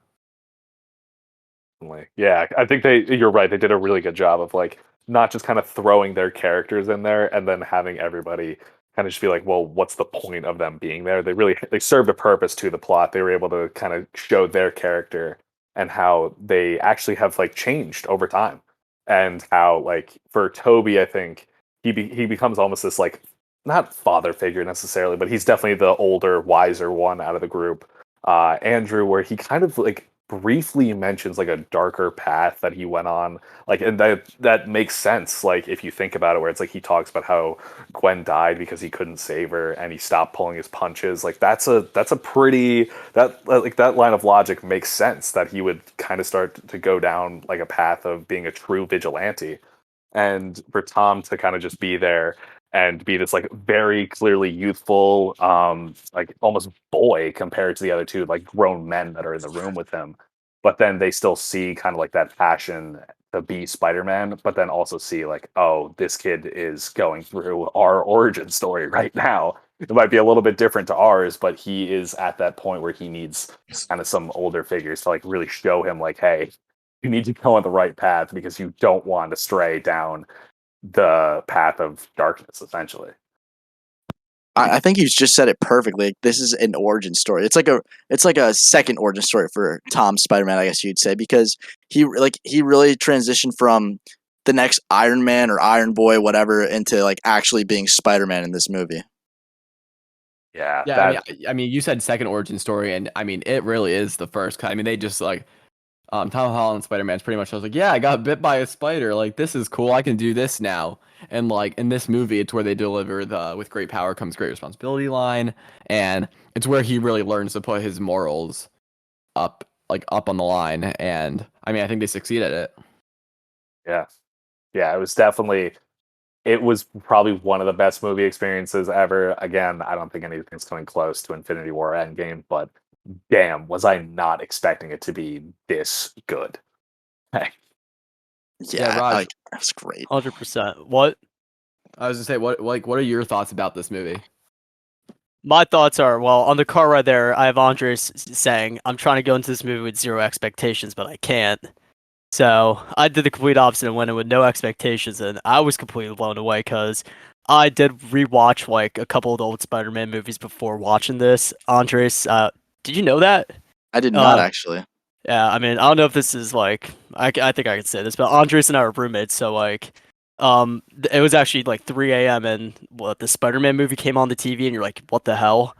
Yeah, I think you're right. They did a really good job of like not just kind of throwing their characters in there and then having everybody kind of just be like, well, what's the point of them being there? They served a purpose to the plot. They were able to kind of show their character and how they actually have like changed over time, and how like for Toby, I think he becomes almost this like not father figure necessarily, but he's definitely the older, wiser one out of the group. Andrew, where he kind of like briefly mentions like a darker path that he went on, like, and that makes sense. Like if you think about it, where it's like he talks about how Gwen died because he couldn't save her and he stopped pulling his punches. Like that's a pretty that like that line of logic makes sense that he would kind of start to go down like a path of being a true vigilante, and for Tom to kind of just be there and be this like very clearly youthful, like almost boy compared to the other two like grown men that are in the room with him, but then they still see kind of like that passion to be Spider-Man, but then also see like, oh, this kid is going through our origin story right now. It might be a little bit different to ours, but he is at that point where he needs kind of some older figures to like really show him like, hey, you need to go on the right path because you don't want to stray down the path of darkness, essentially. I think you just said it perfectly. Like, this is an origin story. It's like a second origin story for Tom Spider-Man, I guess you'd say, because he really transitioned from the next Iron Man or Iron Boy, whatever, into like actually being Spider-Man in this movie. Yeah, Yeah, I mean, you said second origin story, and I mean, it really is the first. I mean, they just like Tom Holland Spider-Man's pretty much. I was like, yeah, I got bit by a spider. Like, this is cool. I can do this now. And like in this movie, it's where they deliver the "with great power comes great responsibility" line, and it's where he really learns to put his morals up, like up on the line. And I mean, I think they succeed at it. yeah, yeah. It was probably one of the best movie experiences ever. Again, I don't think anything's coming close to Infinity War Endgame, but damn, was I not expecting it to be this good. Yeah, Raj, like that's great. 100%. What? I was gonna say, what are your thoughts about this movie? My thoughts are, well, on the car ride there, I have Andres saying, I'm trying to go into this movie with zero expectations, but I can't. So I did the complete opposite and went in with no expectations, and I was completely blown away because I did rewatch like a couple of the old Spider-Man movies before watching this. Andres, did you know that? I did not Uh, actually. yeah, I mean, I don't know if this is like, I think I could say this, but Andres and I were roommates, so like, it was actually like 3 a.m. and what the Spider-Man movie came on the TV, and you're like, what the hell?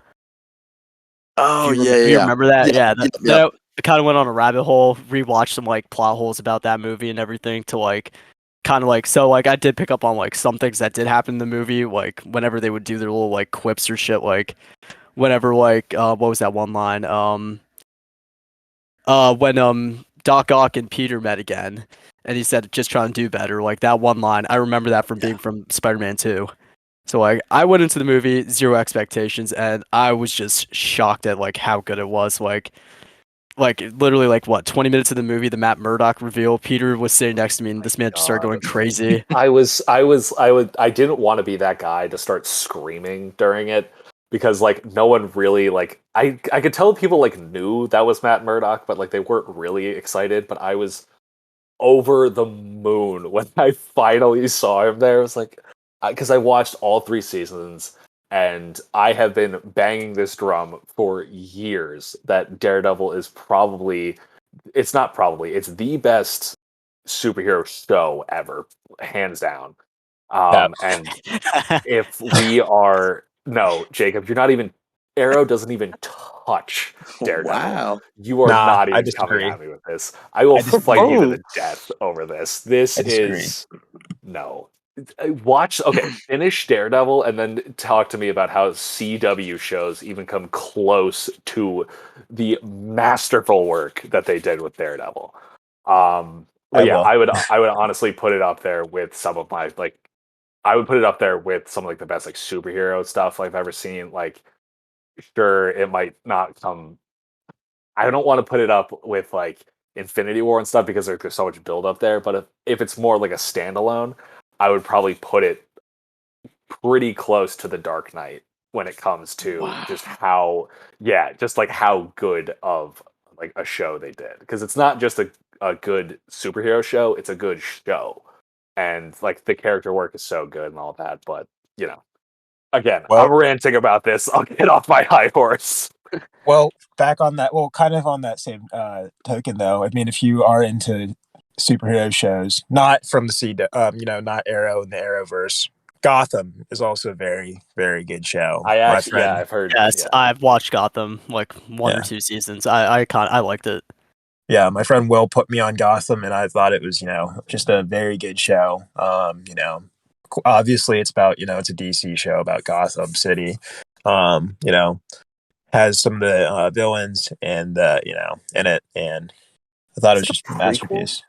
Oh yeah, Do you yeah, remember that? yeah, Yeah, yeah, then yeah. I kind of went on a rabbit hole, rewatched some like plot holes about that movie and everything to like kind of like so like I did pick up on like some things that did happen in the movie, like whenever they would do their little like quips or shit, like whenever like what was that one line? When Doc Ock and Peter met again and he said just try and do better, like that one line. I remember that from being from Spider-Man 2. So like I went into the movie zero expectations and I was just shocked at like how good it was. Like literally like what 20 minutes of the movie, the Matt Murdock reveal. Peter was sitting next to me and this man just started going crazy. I didn't want to be that guy to start screaming during it because like no one really like I could tell people like knew that was Matt Murdock, but like they weren't really excited. But I was over the moon when I finally saw him there. It was like because I watched all 3 seasons and I have been banging this drum for years that Daredevil is probably it's not probably it's the best superhero show ever, hands down. Yeah. And if we are no, Jacob, you're not even Arrow doesn't even touch Daredevil. Wow. You are Nah, not I even coming disagree. at me with this. I will I disagree. fight you to Oh, the death over this. This I disagree. is no. Watch okay, finish Daredevil and then talk to me about how CW shows even come close to the masterful work that they did with Daredevil. But I yeah, will. I would honestly put it up there with some of my like I would put it up there with some of like the best like superhero stuff I've ever seen. Like sure it might not come I don't want to put it up with like Infinity War and stuff because there's so much build up there, but if it's more like a standalone, I would probably put it pretty close to the Dark Knight when it comes to wow. just how yeah, just like how good of like a show they did. Because it's not just a good superhero show, it's a good show. And like the character work is so good and all that, but you know, again, Well, I'm ranting about this. I'll get off my high horse. Well, back on that. Well, kind of on that same token, though. I mean, if you are into superhero shows, not from the not Arrow and the Arrowverse, Gotham is also a very, very good show. I My actually, yeah, friend, I've heard, Yes, yeah, I've watched Gotham like one or yeah, two seasons. I liked it. yeah, my friend Will put me on Gotham, and I thought it was, just a very good show. Obviously, it's about, it's a DC show about Gotham City. Um, you know, has some of the villains and in it, and I thought it is was it a just a prequel? masterpiece.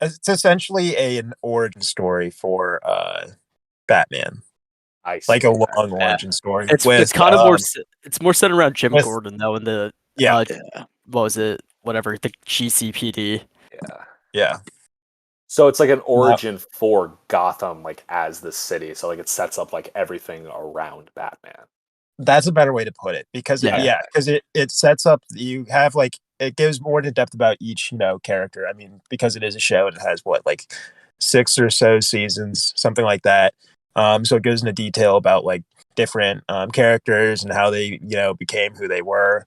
It's essentially an origin story for Batman, I like see. a Okay. long Yeah. origin story It's with kind of it's more centered around Jim with Gordon though in the yeah, Yeah. what was it? Whatever, the GCPD. Yeah. yeah. So it's like an Uh, origin for Gotham, like as the city. So like it sets up like everything around Batman. that's a better way to put it because Yeah. it sets up, you have like, it gives more to depth about each character. I mean, because it is a show and it has what, like 6 or so seasons, something like that. So it goes into detail about like different characters and how they became who they were.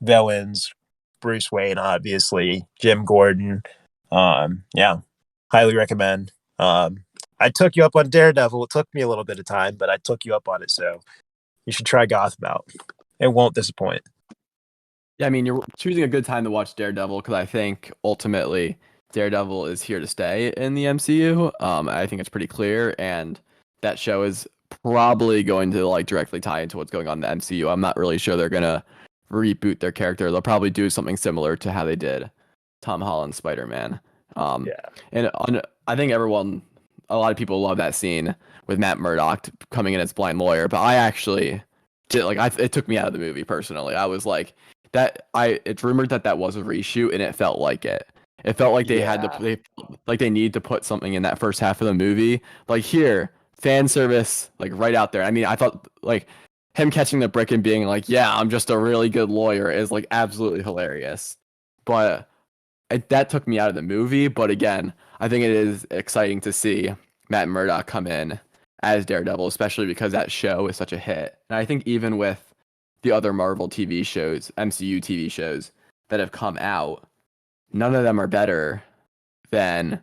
Villains, Bruce Wayne, obviously, Jim Gordon. Yeah, highly recommend. I took you up on Daredevil. It took me a little bit of time, but I took you up on it, so you should try Gotham out. It won't disappoint. Yeah, I mean, you're choosing a good time to watch Daredevil because I think ultimately Daredevil is here to stay in the MCU. I think it's pretty clear, and that show is probably going to like directly tie into what's going on in the MCU. I'm not really sure they're gonna reboot their character. They'll probably do something similar to how they did Tom Holland's Spider-Man. Um, Yeah. I think a lot of people love that scene with Matt Murdock coming in as blind lawyer, but I actually did it took me out of the movie personally. I was like it's rumored that was a reshoot and it felt like it. It felt like Yeah. they needed to put something in that first half of the movie. Like here, fan service, like right out there. I mean, I thought like him catching the brick and being like, "Yeah, I'm just a really good lawyer," is like absolutely hilarious. But that took me out of the movie. But again, I think it is exciting to see Matt Murdock come in as Daredevil, especially because that show is such a hit. And I think even with the other Marvel TV shows, MCU TV shows that have come out, none of them are better than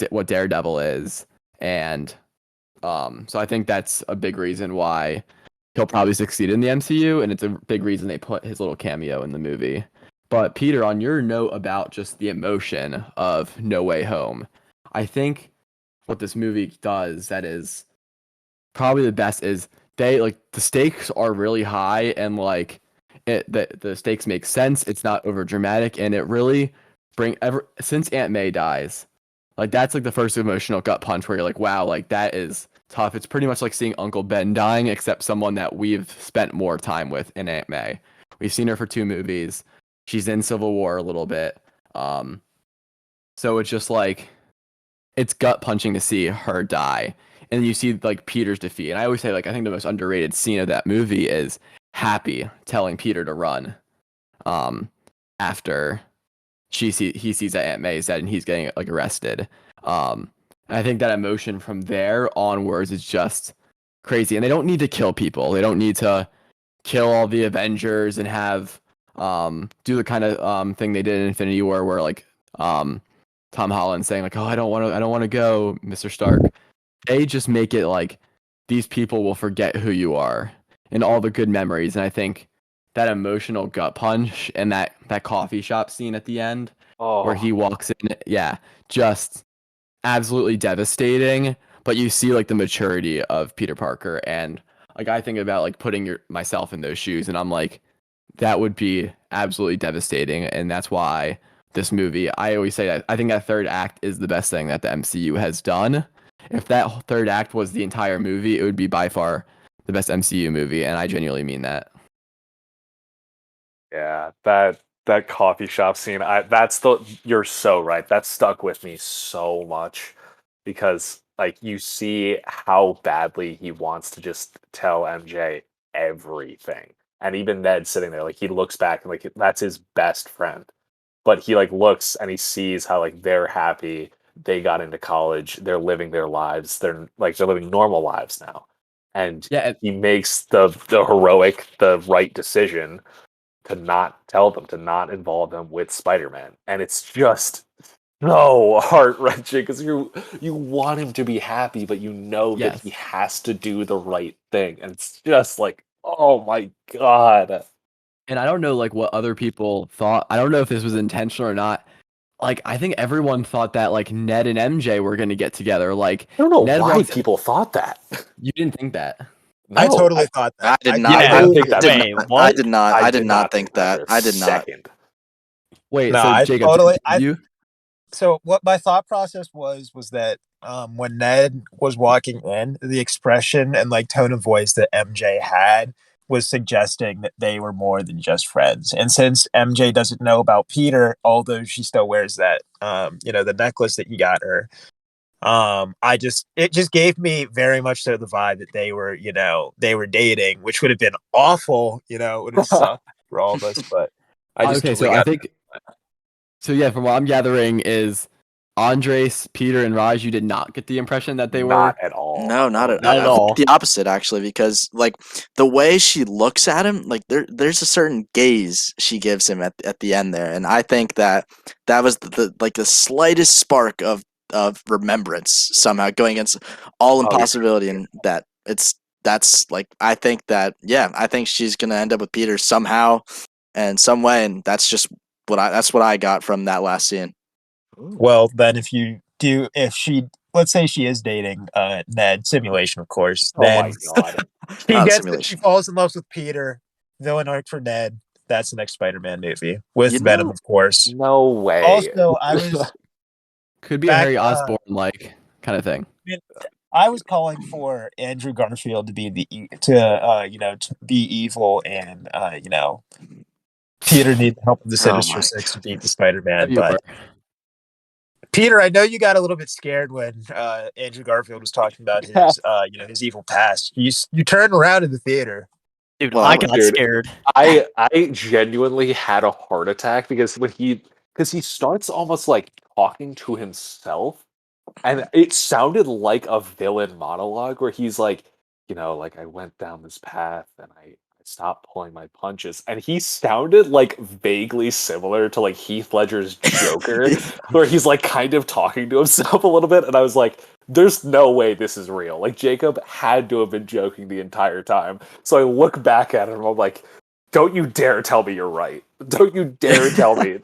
what Daredevil is. And so I think that's a big reason why he'll probably succeed in the MCU, and it's a big reason they put his little cameo in the movie. But Peter, on your note about just the emotion of No Way Home, I think what this movie does that is probably the best is they like the stakes are really high and like the stakes make sense. It's not over dramatic and it really since Aunt May dies, like that's like the first emotional gut punch where you're like, wow, like that is tough. It's pretty much like seeing Uncle Ben dying, except someone that we've spent more time with in Aunt May. We've seen her for 2 movies. She's in Civil War a little bit. Um, so it's just like it's gut punching to see her die. And you see like Peter's defeat. And I always say like I think the most underrated scene of that movie is Happy telling Peter to run. Um, after he sees that Aunt May is dead and he's getting like arrested. And I think that emotion from there onwards is just crazy. And they don't need to kill people. They don't need to kill all the Avengers and have do the kind of thing they did in Infinity War where like Tom Holland saying like, "Oh, I don't want to go, Mr. Stark." They just make it like these people will forget who you are and all the good memories. And I think that emotional gut punch and that coffee shop scene at the end where Oh, he walks in, yeah, just absolutely devastating. But you see like the maturity of Peter Parker, and like I think about like putting myself in those shoes, and I'm like, that would be absolutely devastating, and that's why this movie. I always say that I think that third act is the best thing that the MCU has done. If that third act was the entire movie, it would be by far the best MCU movie, and I genuinely mean that. yeah. That coffee shop scene. You're so right. That stuck with me so much because like you see how badly he wants to just tell MJ everything. And even Ned sitting there, like he looks back and like that's his best friend. But he like looks and he sees how like they're happy, they got into college, they're living their lives, they're living normal lives now. and Yeah, he makes the heroic, the right decision to not tell them, to not involve them with Spider-Man, and it's just so heart wrenching because you want him to be happy, but you know that yes. he has to do the right thing, and it's just like, oh my god. And I don't know like what other people thought. I don't know if this was intentional or not. Like I think everyone thought that like Ned and MJ were gonna get together. Like I don't know Ned why walks in, people thought that. you didn't think that. I No, totally thought I that. did not. I Yeah, didn't think that did for wait, not. what? I did not think think that. for a I did not. second. Wait, No, so I Jacob, totally. did you? So what my thought process was that when Ned was walking in, the expression and like tone of voice that MJ had was suggesting that they were more than just friends. And since MJ doesn't know about Peter, although she still wears that the necklace that he got her, it just gave me very much so the vibe that they were dating, which would have been awful, it would have sucked for all of us, but I just Okay, so totally I got think so. Yeah, from what I'm gathering is Andres, Peter, and Raj. You did not get the impression that they were. Not at all. No, not at, Not at I all. think the opposite actually, because like the way she looks at him, like there's a certain gaze she gives him at the end there, and I think that was the slightest spark of remembrance somehow going against all Oh, yeah. impossibility, and that's like I think she's gonna end up with Peter somehow and some way, and that's what I got from that last scene. Well, then if she, let's say she is dating Ned, simulation of course, Oh my then god. Not a she simulation. falls in love with Peter, villain arc for Ned. That's the next Spider-Man movie with You Venom, know, of course. No way. Also, I was Could be a back Harry Osborn like kind of thing. I was calling for Andrew Garfield to be to be evil, and Peter needed the help of the oh Sinister my Six to beat the Spider-Man. You But were. Peter, I know you got a little bit scared when Andrew Garfield was talking about Yeah. his evil past. You turned around in the theater. Dude, Well, I got dude, scared. I genuinely had a heart attack because because he starts almost like talking to himself, and it sounded like a villain monologue where he's like, like I went down this path and I stopped pulling my punches, and he sounded like vaguely similar to like Heath Ledger's Joker, where he's like kind of talking to himself a little bit, and I was like, there's no way this is real. Like Jacob had to have been joking the entire time. So I look back at him and I'm like, don't you dare tell me you're right. Don't you dare tell me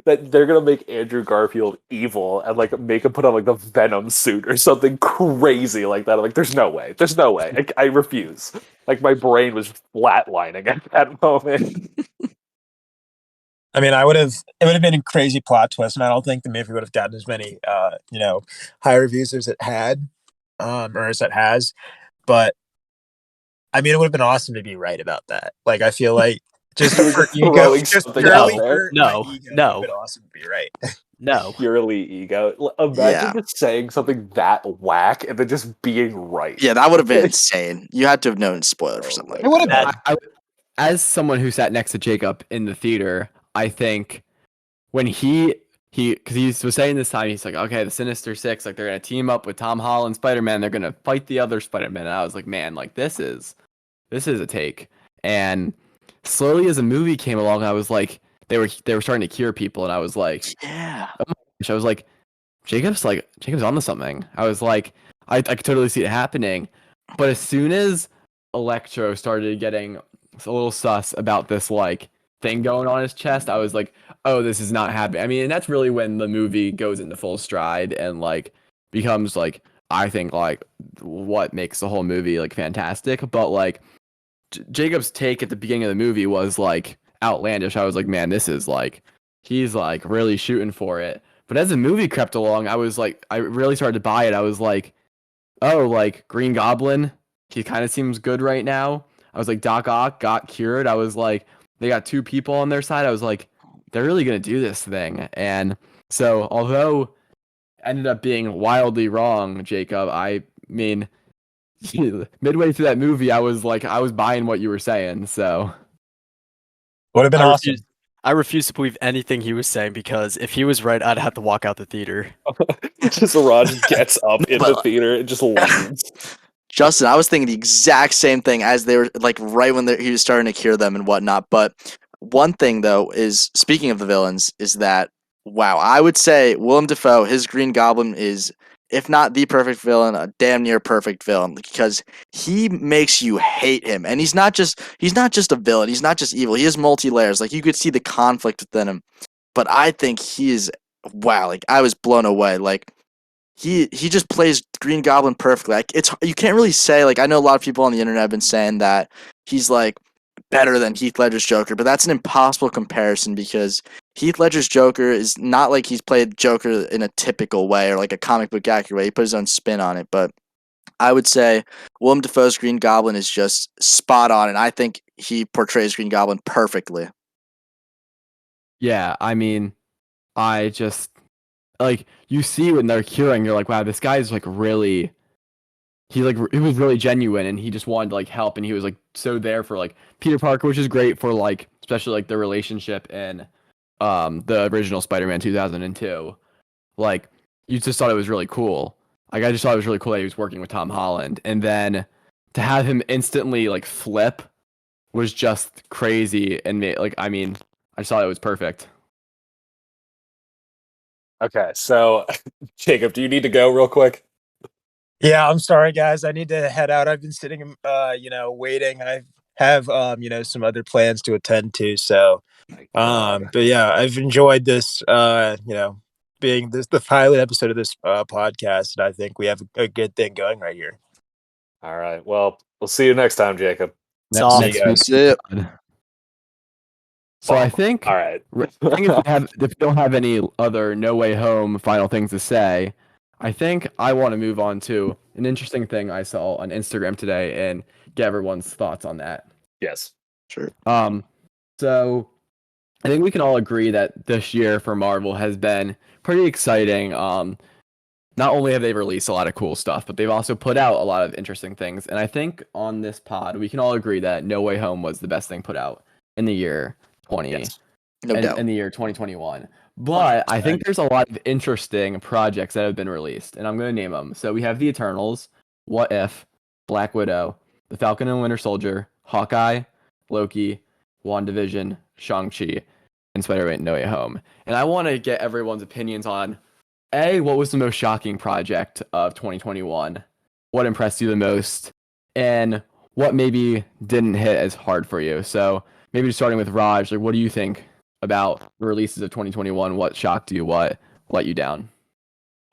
that they're gonna make Andrew Garfield evil and like make him put on like the Venom suit or something crazy like that. I'm like, there's no way. There's no way. I refuse. Like my brain was flatlining at that moment. I mean, it would have been a crazy plot twist, and I don't think the movie would have gotten as many high reviews as it had, or as it has. But I mean, it would have been awesome to be right about that. Like, I feel like just You were for just ego, throwing just something purely out there. for my No, ego, it would no. have been awesome to be right. No. Purely ego. Imagine Yeah. just saying something that whack and then just being right. Yeah, that would have been insane. You had to have known spoiler for Oh something my like It would have God. been. As someone who sat next to Jacob in the theater, I think when he because he was saying this time, he's like, okay, the Sinister Six, like they're gonna team up with Tom Holland, Spider-Man, they're gonna fight the other Spider-Man. And I was like, man, like this is a take. And slowly as the movie came along, I was like, they were starting to cure people, and I was like, Yeah. I was like, Jacob's onto something. I was like, I could totally see it happening. But as soon as Electro started getting a little sus about this like thing going on his chest, I was like, oh, this is not happening. I mean, and that's really when the movie goes into full stride and like becomes like, I think like what makes the whole movie like fantastic. But like Jacob's take at the beginning of the movie was like outlandish. I was like, man, this is like he's like really shooting for it. But as the movie crept along, I was like, I really started to buy it. I was like, oh, like Green Goblin, he kind of seems good right now. I was like, Doc Ock got cured. I was like, they got two people on their side. I was like, they're really gonna do this thing. And so, although ended up being wildly wrong, Jacob, I mean, midway through that movie, I was like, I was buying what you were saying. So Would have been I awesome. refuse. I refuse to believe anything he was saying because if he was right, I'd have to walk out the theater. Just Raj gets up in the But- theater and just leaves. Justin, I was thinking the exact same thing as they were like right when he was starting to cure them and whatnot. But one thing though is speaking of the villains is that wow, I would say Willem Dafoe, his Green Goblin is if not the perfect villain, a damn near perfect villain because he makes you hate him. And he's not just a villain, he's not just evil. He has multi layers. Like you could see the conflict within him. But I think he is wow, like I was blown away. Like he just plays Green Goblin perfectly. Like it's you can't really say like I know a lot of people on the internet have been saying that he's like better than Heath Ledger's Joker, but that's an impossible comparison because Heath Ledger's Joker is not like he's played Joker in a typical way or like a comic book accurate way. He put his own spin on it, but I would say Willem Dafoe's Green Goblin is just spot on, and I think he portrays Green Goblin perfectly. Yeah, I mean, I just like you see when they're curing, you're like, wow, this guy's like really he was really genuine and he just wanted to like help and he was like so there for like Peter Parker, which is great for like especially like the relationship in the original Spider-Man 2002. Like you just thought it was really cool. Like I just thought it was really cool that he was working with Tom Holland, and then to have him instantly like flip was just crazy and like I mean I just thought it was perfect. Okay, so Jacob, do you need to go real quick? Yeah, I'm sorry, guys. I need to head out. I've been sitting, waiting. I have, some other plans to attend to. So, but yeah, I've enjoyed this, being the pilot episode of this podcast, and I think we have a good thing going right here. All right. Well, we'll see you next time, Jacob. Saw. See you guys. See ya. So I think All right. I think if you don't have any other No Way Home final things to say, I think I want to move on to an interesting thing I saw on Instagram today and get everyone's thoughts on that. Yes. Sure. So I think we can all agree that this year for Marvel has been pretty exciting. Not only have they released a lot of cool stuff, but they've also put out a lot of interesting things. And I think on this pod, we can all agree that No Way Home was the best thing put out in the year 20 Yes. No doubt. in the year 2021. But I think there's a lot of interesting projects that have been released, and I'm going to name them. So we have The Eternals, What If, Black Widow, The Falcon and Winter Soldier, Hawkeye, Loki, WandaVision, Shang-Chi, and Spider-Man No Way Home. And I want to get everyone's opinions on A, what was the most shocking project of 2021? What impressed you the most? And what maybe didn't hit as hard for you? So maybe just starting with Raj, like what do you think about the releases of 2021? What shocked you? What let you down?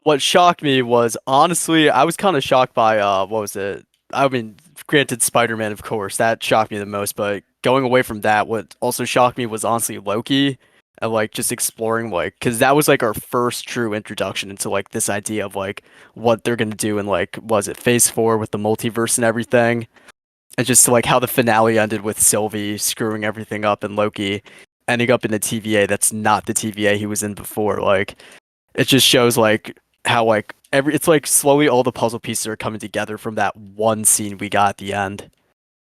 What shocked me was honestly, I was kind of shocked by what was it? I mean, granted, Spider-Man, of course, that shocked me the most. But going away from that, what also shocked me was honestly Loki, and like just exploring like, because that was like our first true introduction into like this idea of like what they're gonna do in like was it Phase 4 with the multiverse and everything, and just like how the finale ended with Sylvie screwing everything up and Loki ending up in a TVA that's not the TVA he was in before. Like it just shows like how like it's like slowly all the puzzle pieces are coming together from that one scene we got at the end.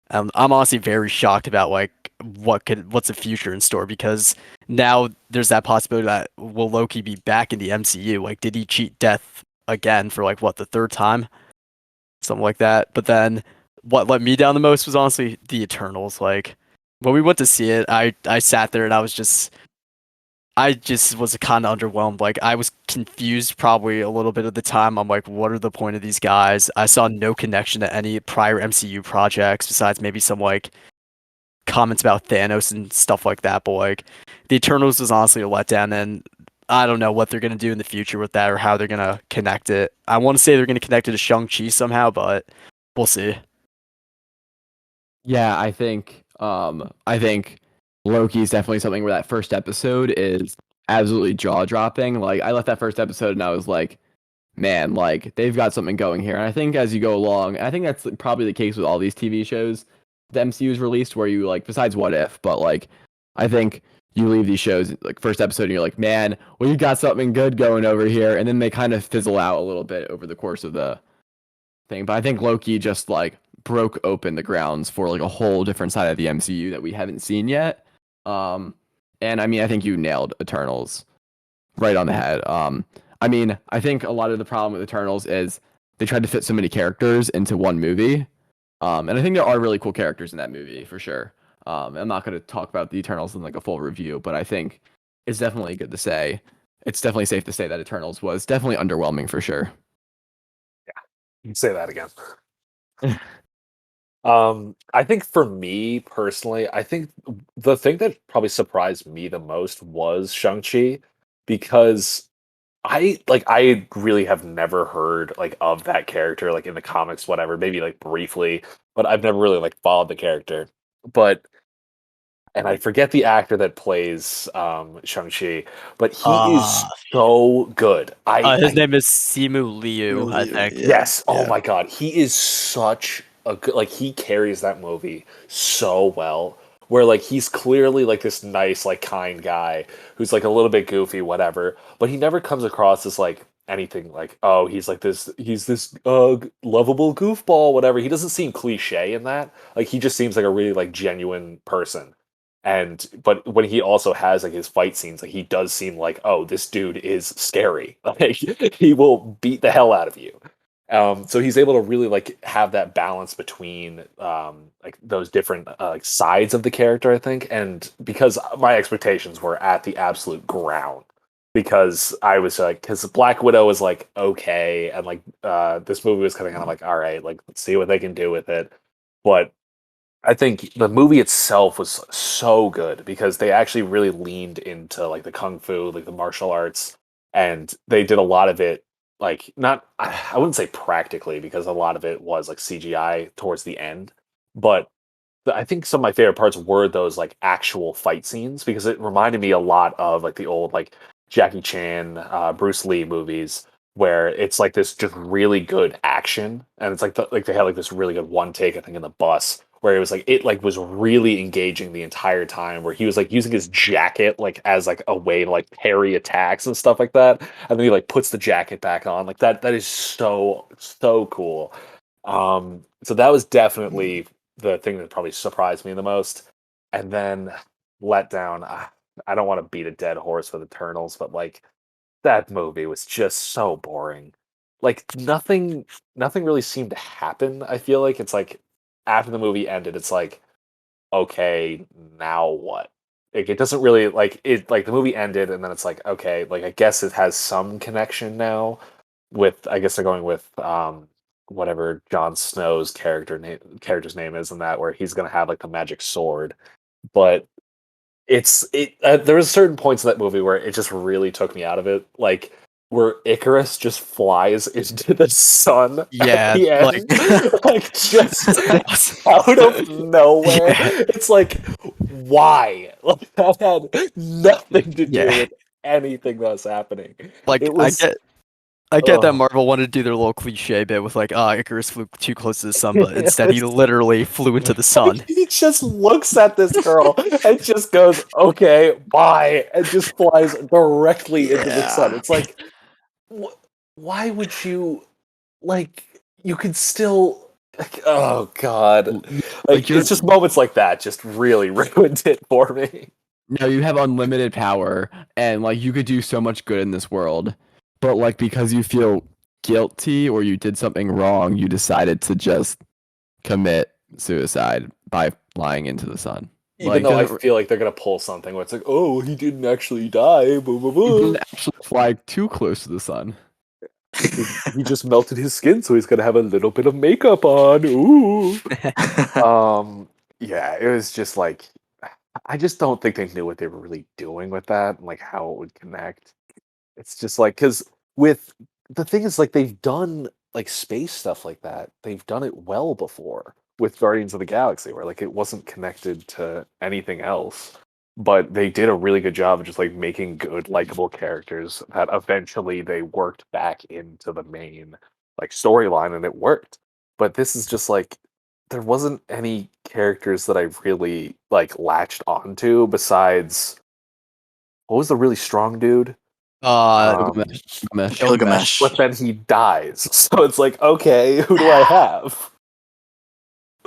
I'm honestly very shocked about like what's the future in store because now there's that possibility that will Loki be back in the MCU? Like, did he cheat death again for like what the third time, something like that? But then what let me down the most was honestly the Eternals. Like when we went to see it, I sat there and I just was kind of underwhelmed. Like I was confused probably a little bit of the time. I'm like, what are the point of these guys? I saw no connection to any prior MCU projects besides maybe some like comments about Thanos and stuff like that. But like the Eternals was honestly a letdown, and I don't know what they're gonna do in the future with that or how they're gonna connect it. I want to say they're gonna connect it to Shang-Chi somehow, but we'll see. Yeah, I think Loki is definitely something where that first episode is absolutely jaw dropping. Like I left that first episode and I was like, man, like they've got something going here. And I think as you go along, I think that's probably the case with all these TV shows the MCU's released where you like besides What If, but like I think you leave these shows like first episode and you're like, man, well you got something good going over here, and then they kind of fizzle out a little bit over the course of the thing. But I think Loki just like broke open the grounds for like a whole different side of the MCU that we haven't seen yet. And I mean, I think you nailed Eternals right on the head. I mean, I think a lot of the problem with Eternals is they tried to fit so many characters into one movie. And I think there are really cool characters in that movie for sure. I'm not going to talk about the Eternals in like a full review, but I think it's definitely good to say. It's definitely safe to say that Eternals was definitely underwhelming for sure. You can say that again. I think for me personally, I think the thing that probably surprised me the most was Shang-Chi because I really have never heard like of that character like in the comics, whatever, maybe like briefly, but I've never really like followed the character. But and I forget the actor that plays Shang-Chi, but he is Uh, so good. his name is Simu Liu, I Liu, think. yeah, Yes. Oh yeah. my God. He is such a good, like, he carries that movie so well. Where, like, he's clearly, like, this nice, like, kind guy who's, like, a little bit goofy, whatever. But he never comes across as, like, anything like, oh, he's this, lovable goofball, whatever. He doesn't seem cliche in that. Like, he just seems like a really, like, genuine person. But when he also has like his fight scenes, like he does seem like, oh, this dude is scary. Like he will beat the hell out of you. So he's able to really like have that balance between like those different like sides of the character, I think. And because my expectations were at the absolute ground, because I was like, because Black Widow was like okay, and like this movie was kind of like, all right, like let's see what they can do with it. But I think the movie itself was so good because they actually really leaned into like the kung fu, like the martial arts, and they did a lot of it like not I wouldn't say practically because a lot of it was like CGI towards the end, but I think some of my favorite parts were those like actual fight scenes because it reminded me a lot of like the old like Jackie Chan, Bruce Lee movies where it's like this just really good action and it's like like they had like this really good one take I think in the bus where it was like it like was really engaging the entire time where he was like using his jacket like as like a way to like parry attacks and stuff like that and then he like puts the jacket back on like that is so cool. So that was definitely the thing that probably surprised me the most. And then let down. I don't want to beat a dead horse with Eternals, but like that movie was just so boring. Like nothing really seemed to happen. I feel like it's like after the movie ended, it's like okay, now what? Like it doesn't really like it. Like the movie ended, and then it's like okay, like I guess it has some connection now with I guess they're going with whatever Jon Snow's character's name is in that where he's gonna have like the magic sword. But there was certain points in that movie where it just really took me out of it. Like where Icarus just flies into the sun at Yeah, the like end, like just that's- out of nowhere. yeah, It's like, why? Like that had nothing to do yeah. with anything that was happening. Like It was, I get that ugh. Marvel wanted to do their little cliche bit with like, Icarus flew too close to the sun, but It instead he was literally flew into the like sun. he just looks at this girl and just goes, "Okay, bye," and just flies directly into the sun. Yeah. It's like, why would you like? You could still, like, oh god, Like like you're it's just moments like that just really ruined it for me. no, you have unlimited power and like you could do so much good in this world, but like because you feel guilty or you did something wrong, you decided to just commit suicide by flying into the sun. Even Like though I doesn't feel like they're gonna pull something where it's like, oh, he didn't actually die. Blah, blah, he blah. didn't actually fly too close to the sun. He just melted his skin, so he's gonna have a little bit of makeup on. Ooh. Yeah, it was just like I just don't think they knew what they were really doing with that and like how it would connect. It's just like because with the thing is like they've done like space stuff like that. They've done it well before with Guardians of the Galaxy, where like it wasn't connected to anything else. But they did a really good job of just like making good, likable characters that eventually they worked back into the main like storyline and it worked. But this is just like there wasn't any characters that I really like latched onto besides what was the really strong dude? Um, Gilgamesh. Gilgamesh. but then he dies. So it's like, okay, who do I have?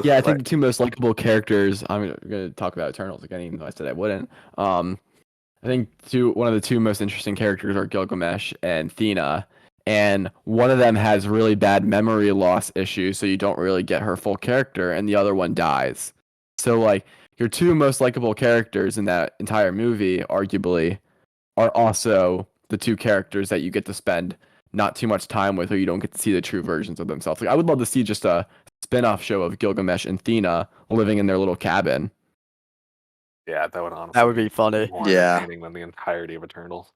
Yeah, I think Right. the two most likable characters. I'm gonna talk about Eternals again, even though I said I wouldn't. I think one of the two most interesting characters are Gilgamesh and Thena, and one of them has really bad memory loss issues, so you don't really get her full character, and the other one dies. So like your two most likable characters in that entire movie, arguably, are also the two characters that you get to spend not too much time with, or you don't get to see the true versions of themselves. Like I would love to see just a spin-off show of Gilgamesh and Thena living in their little cabin. Yeah, that would honestly That would be funny. more Yeah. entertaining than the entirety of Eternal.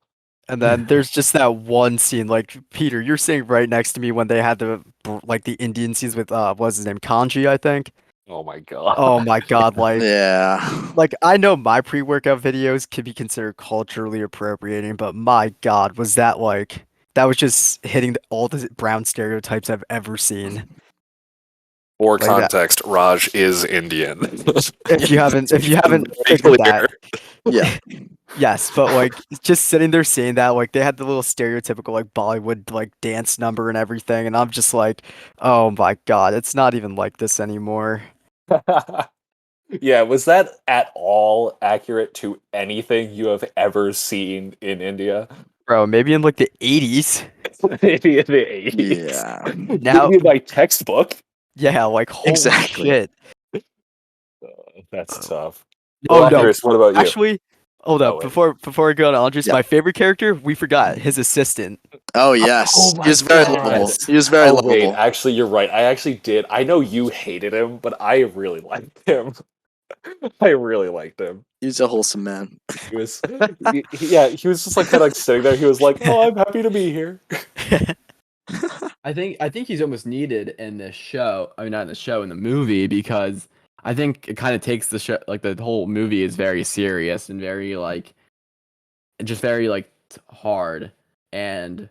And then there's just that one scene, like Peter, you're sitting right next to me when they had the the Indian scenes with what's his name, Kanji, I think. Oh my god. Oh my god, Yeah. like I know my pre-workout videos can be considered culturally appropriating, but my god, was that that was just hitting all the brown stereotypes I've ever seen. For Like that. context, Raj is Indian. If you haven't Very figured clear. that. Yeah. Yes, but like just sitting there saying that, like they had the little stereotypical like Bollywood like dance number and everything, and I'm just like, oh my god, it's not even like this anymore. Yeah, was that at all accurate to anything you have ever seen in India? Bro, maybe in like the 80s. Maybe in the 80s. Yeah. Now- Maybe my textbook. Yeah, like holy Exactly. shit. That's tough. Oh, Well, no. Andres, what about you? Actually, hold Oh, up, wait. before I go on Andres, Yeah. my favorite character, we forgot, his assistant. Oh yes. Oh my he was very God. lovable. He was very Oh, wait, lovable. actually, you're right. I actually did. I know you hated him, but I really liked him. I really liked him. He's a wholesome man. He was, yeah, he was just like kind of like sitting there. He was like, "Oh, I'm happy to be here." I think he's almost needed in this show. I mean, not in the show, in the movie, because I think it kind of takes the show, like the whole movie is very serious and very like, just very like hard, and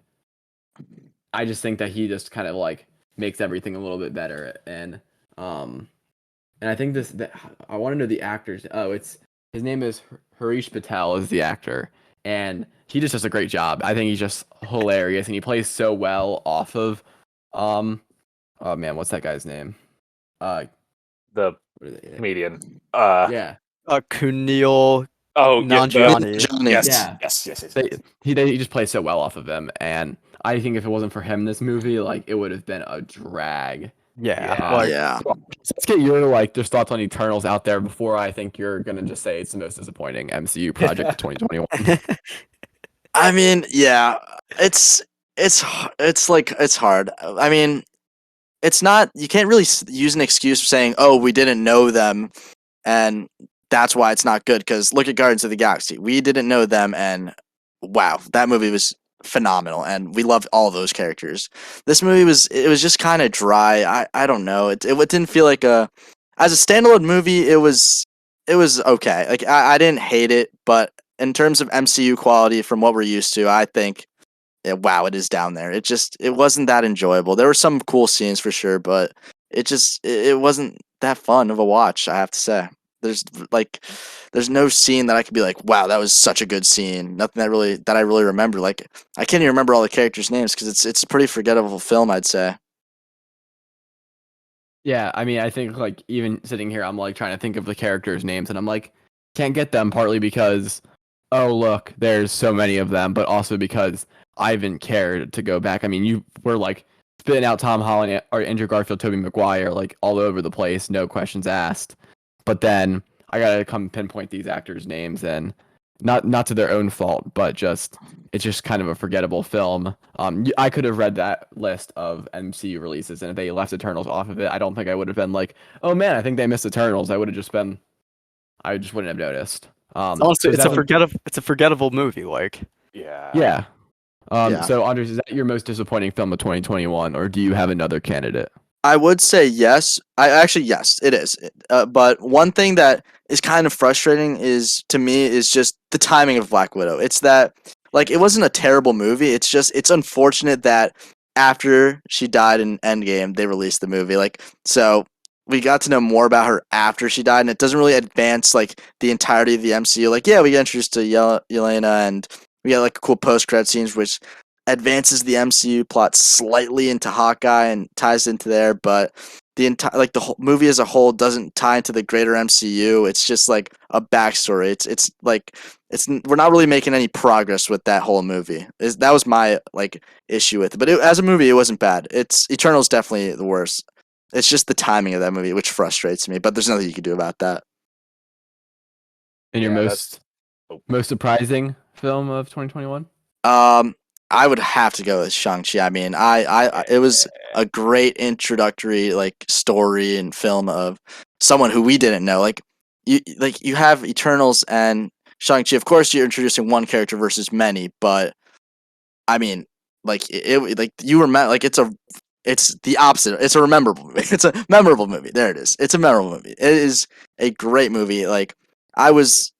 I just think that he just kind of like makes everything a little bit better, and I think I want to know the actors. Oh, his name is Harish Patel is the actor, and he just does a great job. I think he's just hilarious, and he plays so well off of, oh man, what's that guy's name? The What are they? comedian. Yeah, Kunal Oh, yeah, Nanjiani. Johnny. yes, Yeah. yes. he just plays so well off of him, and I think if it wasn't for him, this movie, like, it would have been a drag. Yeah, Yeah. like Yeah. So let's get your like just thoughts on Eternals out there before I think you're gonna just say it's the most disappointing MCU project of 2021. I mean, yeah. It's like it's hard. I mean, it's not. You can't really use an excuse for saying, "Oh, we didn't know them," and that's why it's not good. Because look at Guardians of the Galaxy. We didn't know them, and wow, that movie was phenomenal, and we loved all those characters. This movie was just kind of dry. I don't know. It didn't feel like as a standalone movie. It was okay. Like I didn't hate it, but in terms of MCU quality from what we're used to, I think wow, it is down there. It wasn't that enjoyable. There were some cool scenes for sure, but it wasn't that fun of a watch, I have to say. There's no scene that I could be like, wow, that was such a good scene. Nothing that I really remember. Like I can't even remember all the characters' names because it's a pretty forgettable film, I'd say. Yeah, I mean, I think like even sitting here, I'm like trying to think of the characters' names, and I'm like, can't get them partly because, oh look, there's so many of them, but also because I haven't cared to go back. I mean, you were like spitting out Tom Holland or Andrew Garfield, Tobey Maguire, like all over the place, no questions asked. But then I gotta come pinpoint these actors' names, and not to their own fault, but it's just kind of a forgettable film. I could have read that list of MCU releases, and if they left Eternals off of it, I don't think I would have been like, oh man, I think they missed Eternals. I just wouldn't have noticed. honestly, so it's a forgettable movie. Like Yeah. yeah. Yeah. So Andres, is that your most disappointing film of 2021, or do you have another candidate? I would say yes. Yes, it is. But one thing that is kind of frustrating to me is just the timing of Black Widow. It's that like it wasn't a terrible movie. It's unfortunate that after she died in Endgame, they released the movie. Like so we got to know more about her after she died, and it doesn't really advance like the entirety of the MCU. Like yeah, we get introduced to Yelena, and we got like cool post-credit scenes, which advances the MCU plot slightly into Hawkeye and ties into there, but the entire the whole movie as a whole doesn't tie into the greater MCU. It's just like a backstory. We're not really making any progress with that whole movie. That was my issue with it. But as a movie, it wasn't bad. It's Eternal's definitely the worst. It's just the timing of that movie which frustrates me. But there's nothing you can do about that. And your Yeah, most surprising film of 2021? I would have to go with Shang-Chi. I mean, it was a great introductory story and film of someone who we didn't know. You have Eternals and Shang-Chi. Of course, you're introducing one character versus many, but I mean, you remember, it's the opposite. It's a memorable movie. It's a memorable movie. There it is. It's a memorable movie. It is a great movie. I was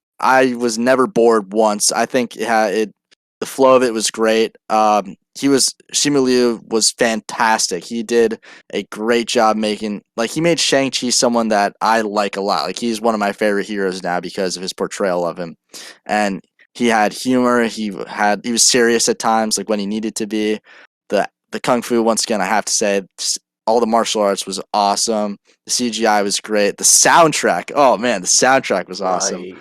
never bored once. I think the flow of it was great. Simu Liu was fantastic. He did a great job he made Shang-Chi someone that I like a lot. He's one of my favorite heroes now because of his portrayal of him. And he had humor. He was serious at times, when he needed to be. The kung fu, once again, I have to say, all the martial arts was awesome. The CGI was great. The soundtrack, oh man, the soundtrack was awesome. Right.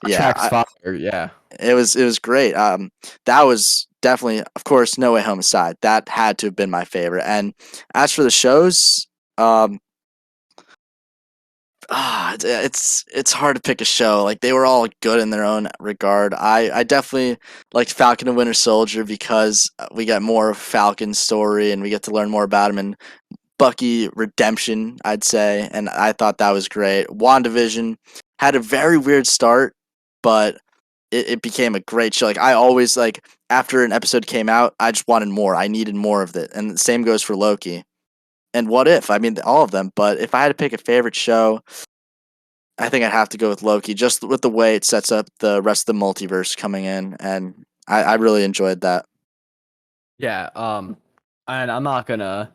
Yeah, Track's fire, yeah. it was great. That was definitely, of course, No Way Home aside, that had to have been my favorite. And as for the shows, it's hard to pick a show. They were all good in their own regard. I definitely liked Falcon and Winter Soldier because we get more of Falcon's story and we get to learn more about him and Bucky redemption, I'd say, and I thought that was great. WandaVision had a very weird start, but it became a great show. I always after an episode came out, I just wanted more. I needed more of it, and the same goes for Loki. And What If? I mean, all of them. But if I had to pick a favorite show, I think I'd have to go with Loki, just with the way it sets up the rest of the multiverse coming in, and I really enjoyed that. Yeah, and I'm not gonna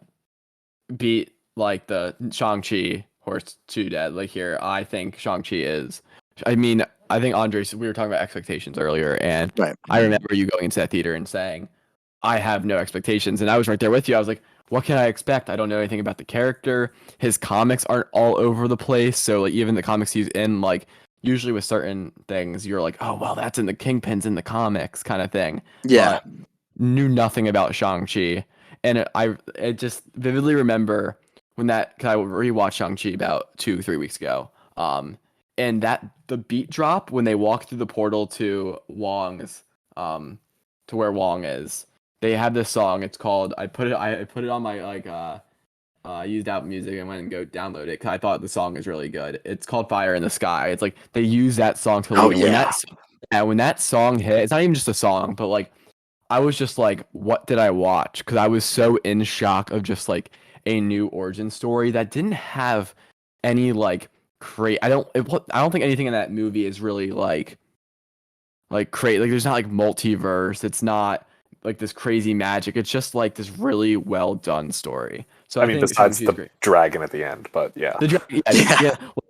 beat the Shang-Chi horse to death here. I think Shang-Chi is. I mean, I think Andres, we were talking about expectations earlier, and Right. I remember you going into that theater and saying, I have no expectations. And I was right there with you. I was like, what can I expect? I don't know anything about the character. His comics aren't all over the place. So even the comics he's in, usually with certain things, you're like, oh well, that's in the Kingpin's in the comics kind of thing. Yeah. But knew nothing about Shang-Chi. And I just vividly remember when cause I rewatched Shang-Chi about 2-3 weeks ago. And the beat drop when they walk through the portal to Wong's, to where Wong is, they have this song. It's called, I put it on my I used Apple Music and went and go download it because I thought the song is really good. It's called Fire in the Sky. It's they use that song to Oh, lead. And when that song hit, it's not even just a song, but I was just what did I watch? Because I was so in shock of just a new origin story that didn't have any I don't think anything in that movie is really crazy. There's not multiverse. It's not this crazy magic. It's just this really well done story. So I mean, think besides Shang-Chi's the great. dragon at the end, but yeah. Yeah,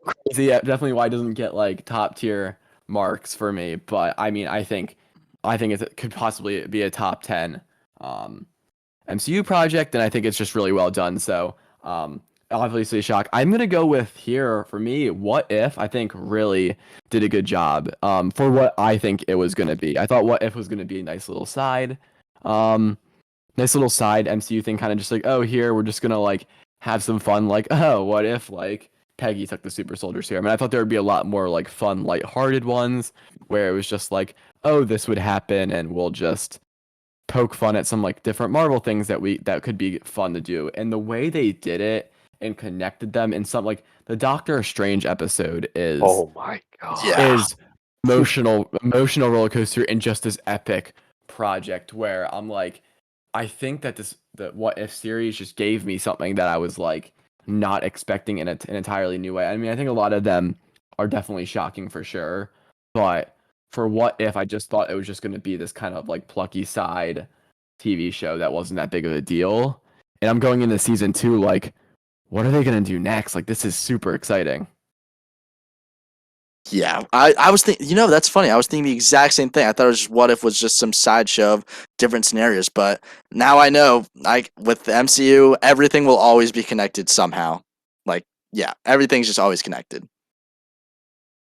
crazy. Yeah, definitely why it doesn't get top tier marks for me. But I mean, I think it could possibly be a top 10 MCU project, and I think it's just really well done. So obviously shock. I'm gonna go with here for me. What If? I think really did a good job for what I think it was gonna be. I thought What If was gonna be a nice little side MCU thing, kind of just oh, here we're just gonna have some fun, oh, what if Peggy took the super soldier serum. And I thought there would be a lot more fun, lighthearted ones where it was just oh, this would happen and we'll just poke fun at some different Marvel things that could be fun to do. And the way they did it and connected them in some the Doctor Strange episode is Oh my god. Yeah. is emotional roller coaster and just this epic project where I'm I think that the What If series just gave me something that I was not expecting in an entirely new way. I mean, I think a lot of them are definitely shocking for sure, but for What If, I just thought it was just going to be this kind of plucky side TV show that wasn't that big of a deal. And I'm going into season 2 what are they going to do next? This is super exciting. Yeah, I was thinking, that's funny. I was thinking the exact same thing. I thought it was just What If was just some sideshow of different scenarios, but now I know, with the MCU, everything will always be connected somehow. Like, yeah, everything's just always connected.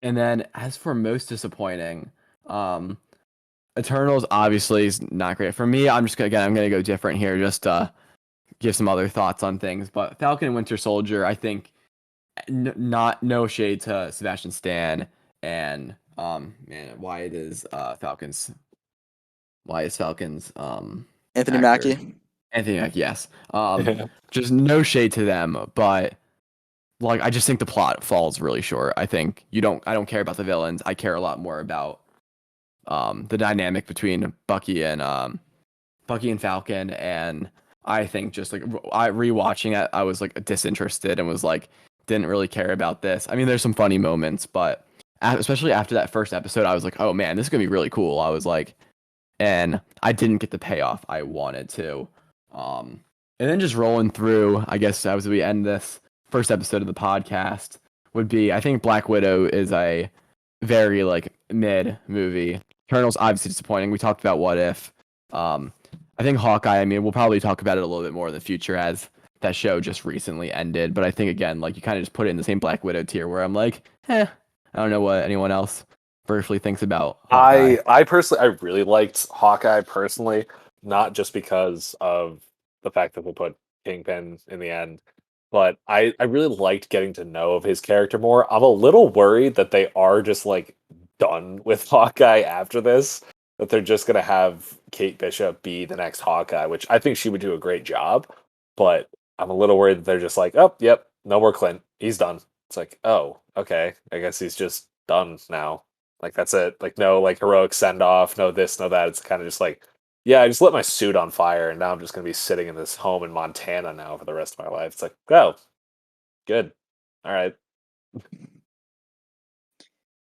And then as for most disappointing, um, Eternals obviously is not great for me. I'm gonna go different here, just to give some other thoughts on things. But Falcon and Winter Soldier, I think, not no shade to Sebastian Stan and man, why is Falcons Anthony actor Mackie. Anthony Mackie, yes. Just no shade to them, but like I just think the plot falls really short. I don't care about the villains. I care a lot more about the dynamic between Bucky and Falcon, and I think just like I rewatching it, I was like disinterested and was like didn't really care about this. I mean, there's some funny moments, but especially after that first episode, I was like, oh man, this is gonna be really cool. I was like, and I didn't get the payoff I wanted to. And then just rolling through, I guess as we end this first episode of the podcast would be, I think Black Widow is a very like mid movie. Eternals obviously disappointing. We talked about What If. I think Hawkeye, I mean, we'll probably talk about it a little bit more in the future as that show just recently ended. But I think again, like you kind of just put it in the same Black Widow tier where I'm like, I don't know what anyone else virtually thinks about Hawkeye. I personally, I really liked Hawkeye personally, not just because of the fact that they put Kingpin in the end, but I really liked getting to know of his character more. I'm a little worried that they are just like done with Hawkeye after this, that they're just gonna have Kate Bishop be the next Hawkeye, which I think she would do a great job, but I'm a little worried that they're just like, oh, yep, no more Clint, he's done. It's like, oh, okay, I guess he's just done now. Like that's it. Like no like heroic send off, no this, no that. It's kind of just like, yeah, I just lit my suit on fire and now I'm just gonna be sitting in this home in Montana now for the rest of my life. It's like, oh, good. All right.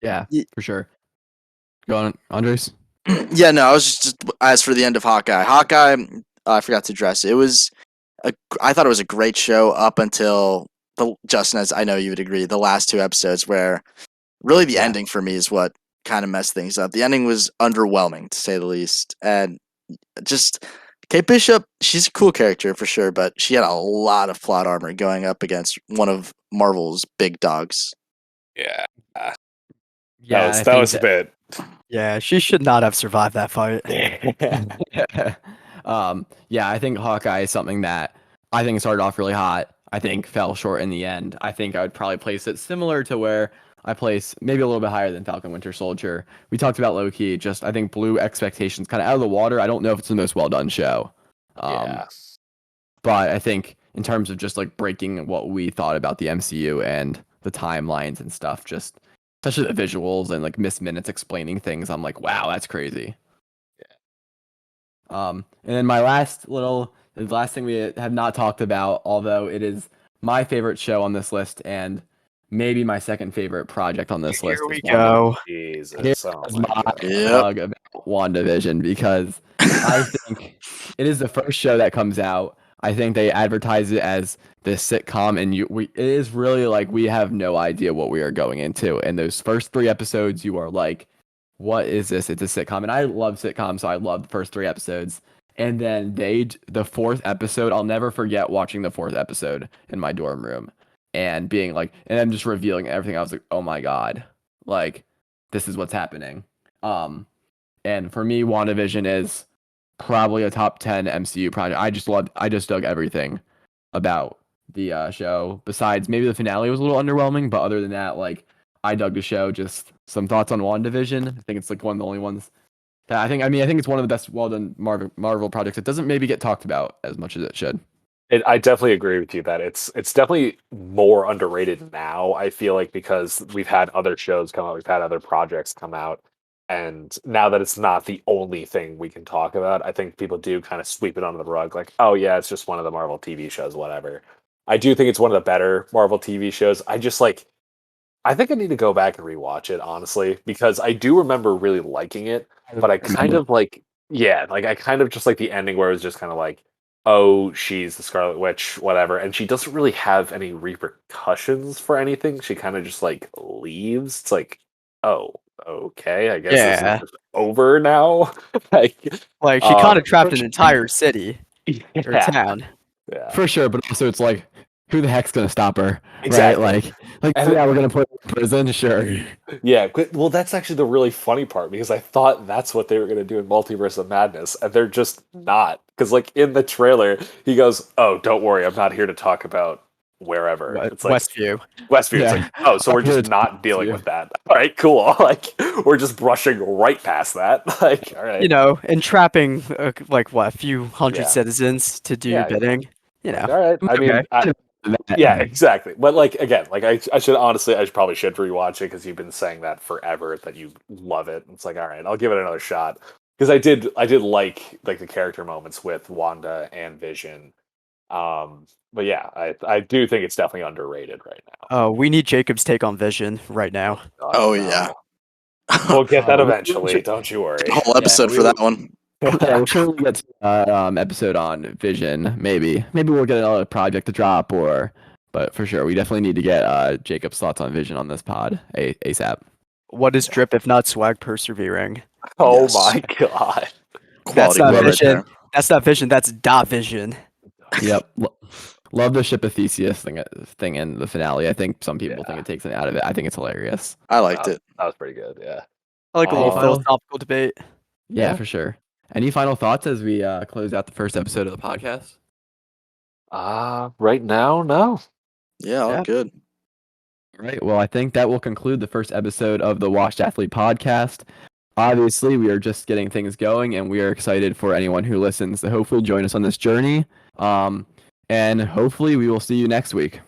Yeah, Ye- for sure. Go on, Andres. Yeah, no, I was just as for the end of Hawkeye, I forgot to address it. I thought it was a great show up until Justin, as I know you would agree, the last two episodes where really the Yeah. ending for me is what kind of messed things up. The ending was underwhelming to say the least, and just Kate Bishop, she's a cool character for sure, but she had a lot of plot armor going up against one of Marvel's big dogs. Yeah. Yeah, I That think was a bit. Yeah, she should not have survived that fight. yeah, I think Hawkeye is something that I think started off really hot. I think fell short in the end. I think I would probably place it similar to where I place maybe a little bit higher than Falcon Winter Soldier. We talked about Loki, just I think blew expectations kind of out of the water. I don't know if it's the most well done show. Yeah. But I think in terms of just like breaking what we thought about the MCU and the timelines and stuff, just especially the visuals and like Miss Minutes explaining things, I'm like, wow, that's crazy. And then the last thing we have not talked about, although it is my favorite show on this list and maybe my second favorite project on this list. Here we is go. Jesus. Oh Here's my my God. Yep. plug about WandaVision because I think it is the first show that comes out. I think they advertise it as this sitcom, and it is really like we have no idea what we are going into. And those first 3 episodes, you are like, what is this? It's a sitcom, and I love sitcoms, so I love the first 3 episodes. And then the fourth episode, I'll never forget watching the fourth episode in my dorm room and being like, and then just revealing everything. I was like, oh my God, like this is what's happening. And for me, WandaVision is probably a top 10 MCU project. I just dug everything about the show. Besides, maybe the finale was a little underwhelming, but other than that, like I dug the show. Just some thoughts on WandaVision. I think it's like one of the only ones that I think it's one of the best well done Marvel projects. It doesn't maybe get talked about as much as it should. I definitely agree with you that it's definitely more underrated now. I feel like because we've had other shows come out, we've had other projects come out, and now that it's not the only thing we can talk about, I think people do kind of sweep it under the rug, like, oh yeah, it's just one of the Marvel TV shows, whatever. I do think it's one of the better Marvel TV shows. I think I need to go back and rewatch it, honestly, because I do remember really liking it, but I kind of like, yeah, like I kind of just like the ending where it was just kind of like, oh, she's the Scarlet Witch, whatever, and she doesn't really have any repercussions for anything. She kind of just like leaves. It's like, oh, okay, I guess this is Yeah. just over now. Like, Like she kind of trapped For an sure. entire city or yeah, town. yeah, For sure, but also it's like, who the heck's gonna stop her, exactly. right? Like And yeah, we're gonna put her in prison, sure. yeah, well, that's actually the really funny part because I thought that's what they were going to do in Multiverse of Madness, and they're just not. Because, like, in the trailer, he goes, "Oh, don't worry, I'm not here to talk about wherever." It's like Westview. Westview. It's Yeah. like, oh, so we're I'm here just to not talk dealing to with that. All right, cool. Like, we're just brushing right past that. Like, all right, You know, entrapping like what, a few hundred yeah, citizens to do your yeah. bidding. You Like, know. all right. I Okay. mean, yeah, exactly. But like again, like I should honestly, I probably should rewatch it because you've been saying that forever that you love it. It's like, all right, I'll give it another shot because I did like the character moments with Wanda and Vision. But yeah, I do think it's definitely underrated right now. We need Jacob's take on Vision right now. God, Oh no. yeah. We'll get that we eventually. Don't you worry. Whole episode for that one. Yeah, we'll surely get to, episode on Vision. Maybe we'll get another project to drop, but for sure, we definitely need to get Jacob's thoughts on Vision on this pod ASAP. What is drip if not swag persevering? Oh Yes. my god. That's Quality not quote right Vision. there. That's not Vision. That's dot Vision. Yep. Love the ship of Theseus thing in the finale. I think some people think Yeah. it takes it out of it. I think it's hilarious. I liked it. That was pretty good. Yeah. I like a little Final- philosophical debate. Yeah, Yeah. for sure. Any final thoughts as we close out the first episode of the podcast? Right now, no. Yeah, all Yeah. good. All right. Well, I think that will conclude the first episode of the Washed Athlete podcast. Obviously, we are just getting things going, and we are excited for anyone who listens to hopefully join us on this journey. And hopefully, we will see you next week.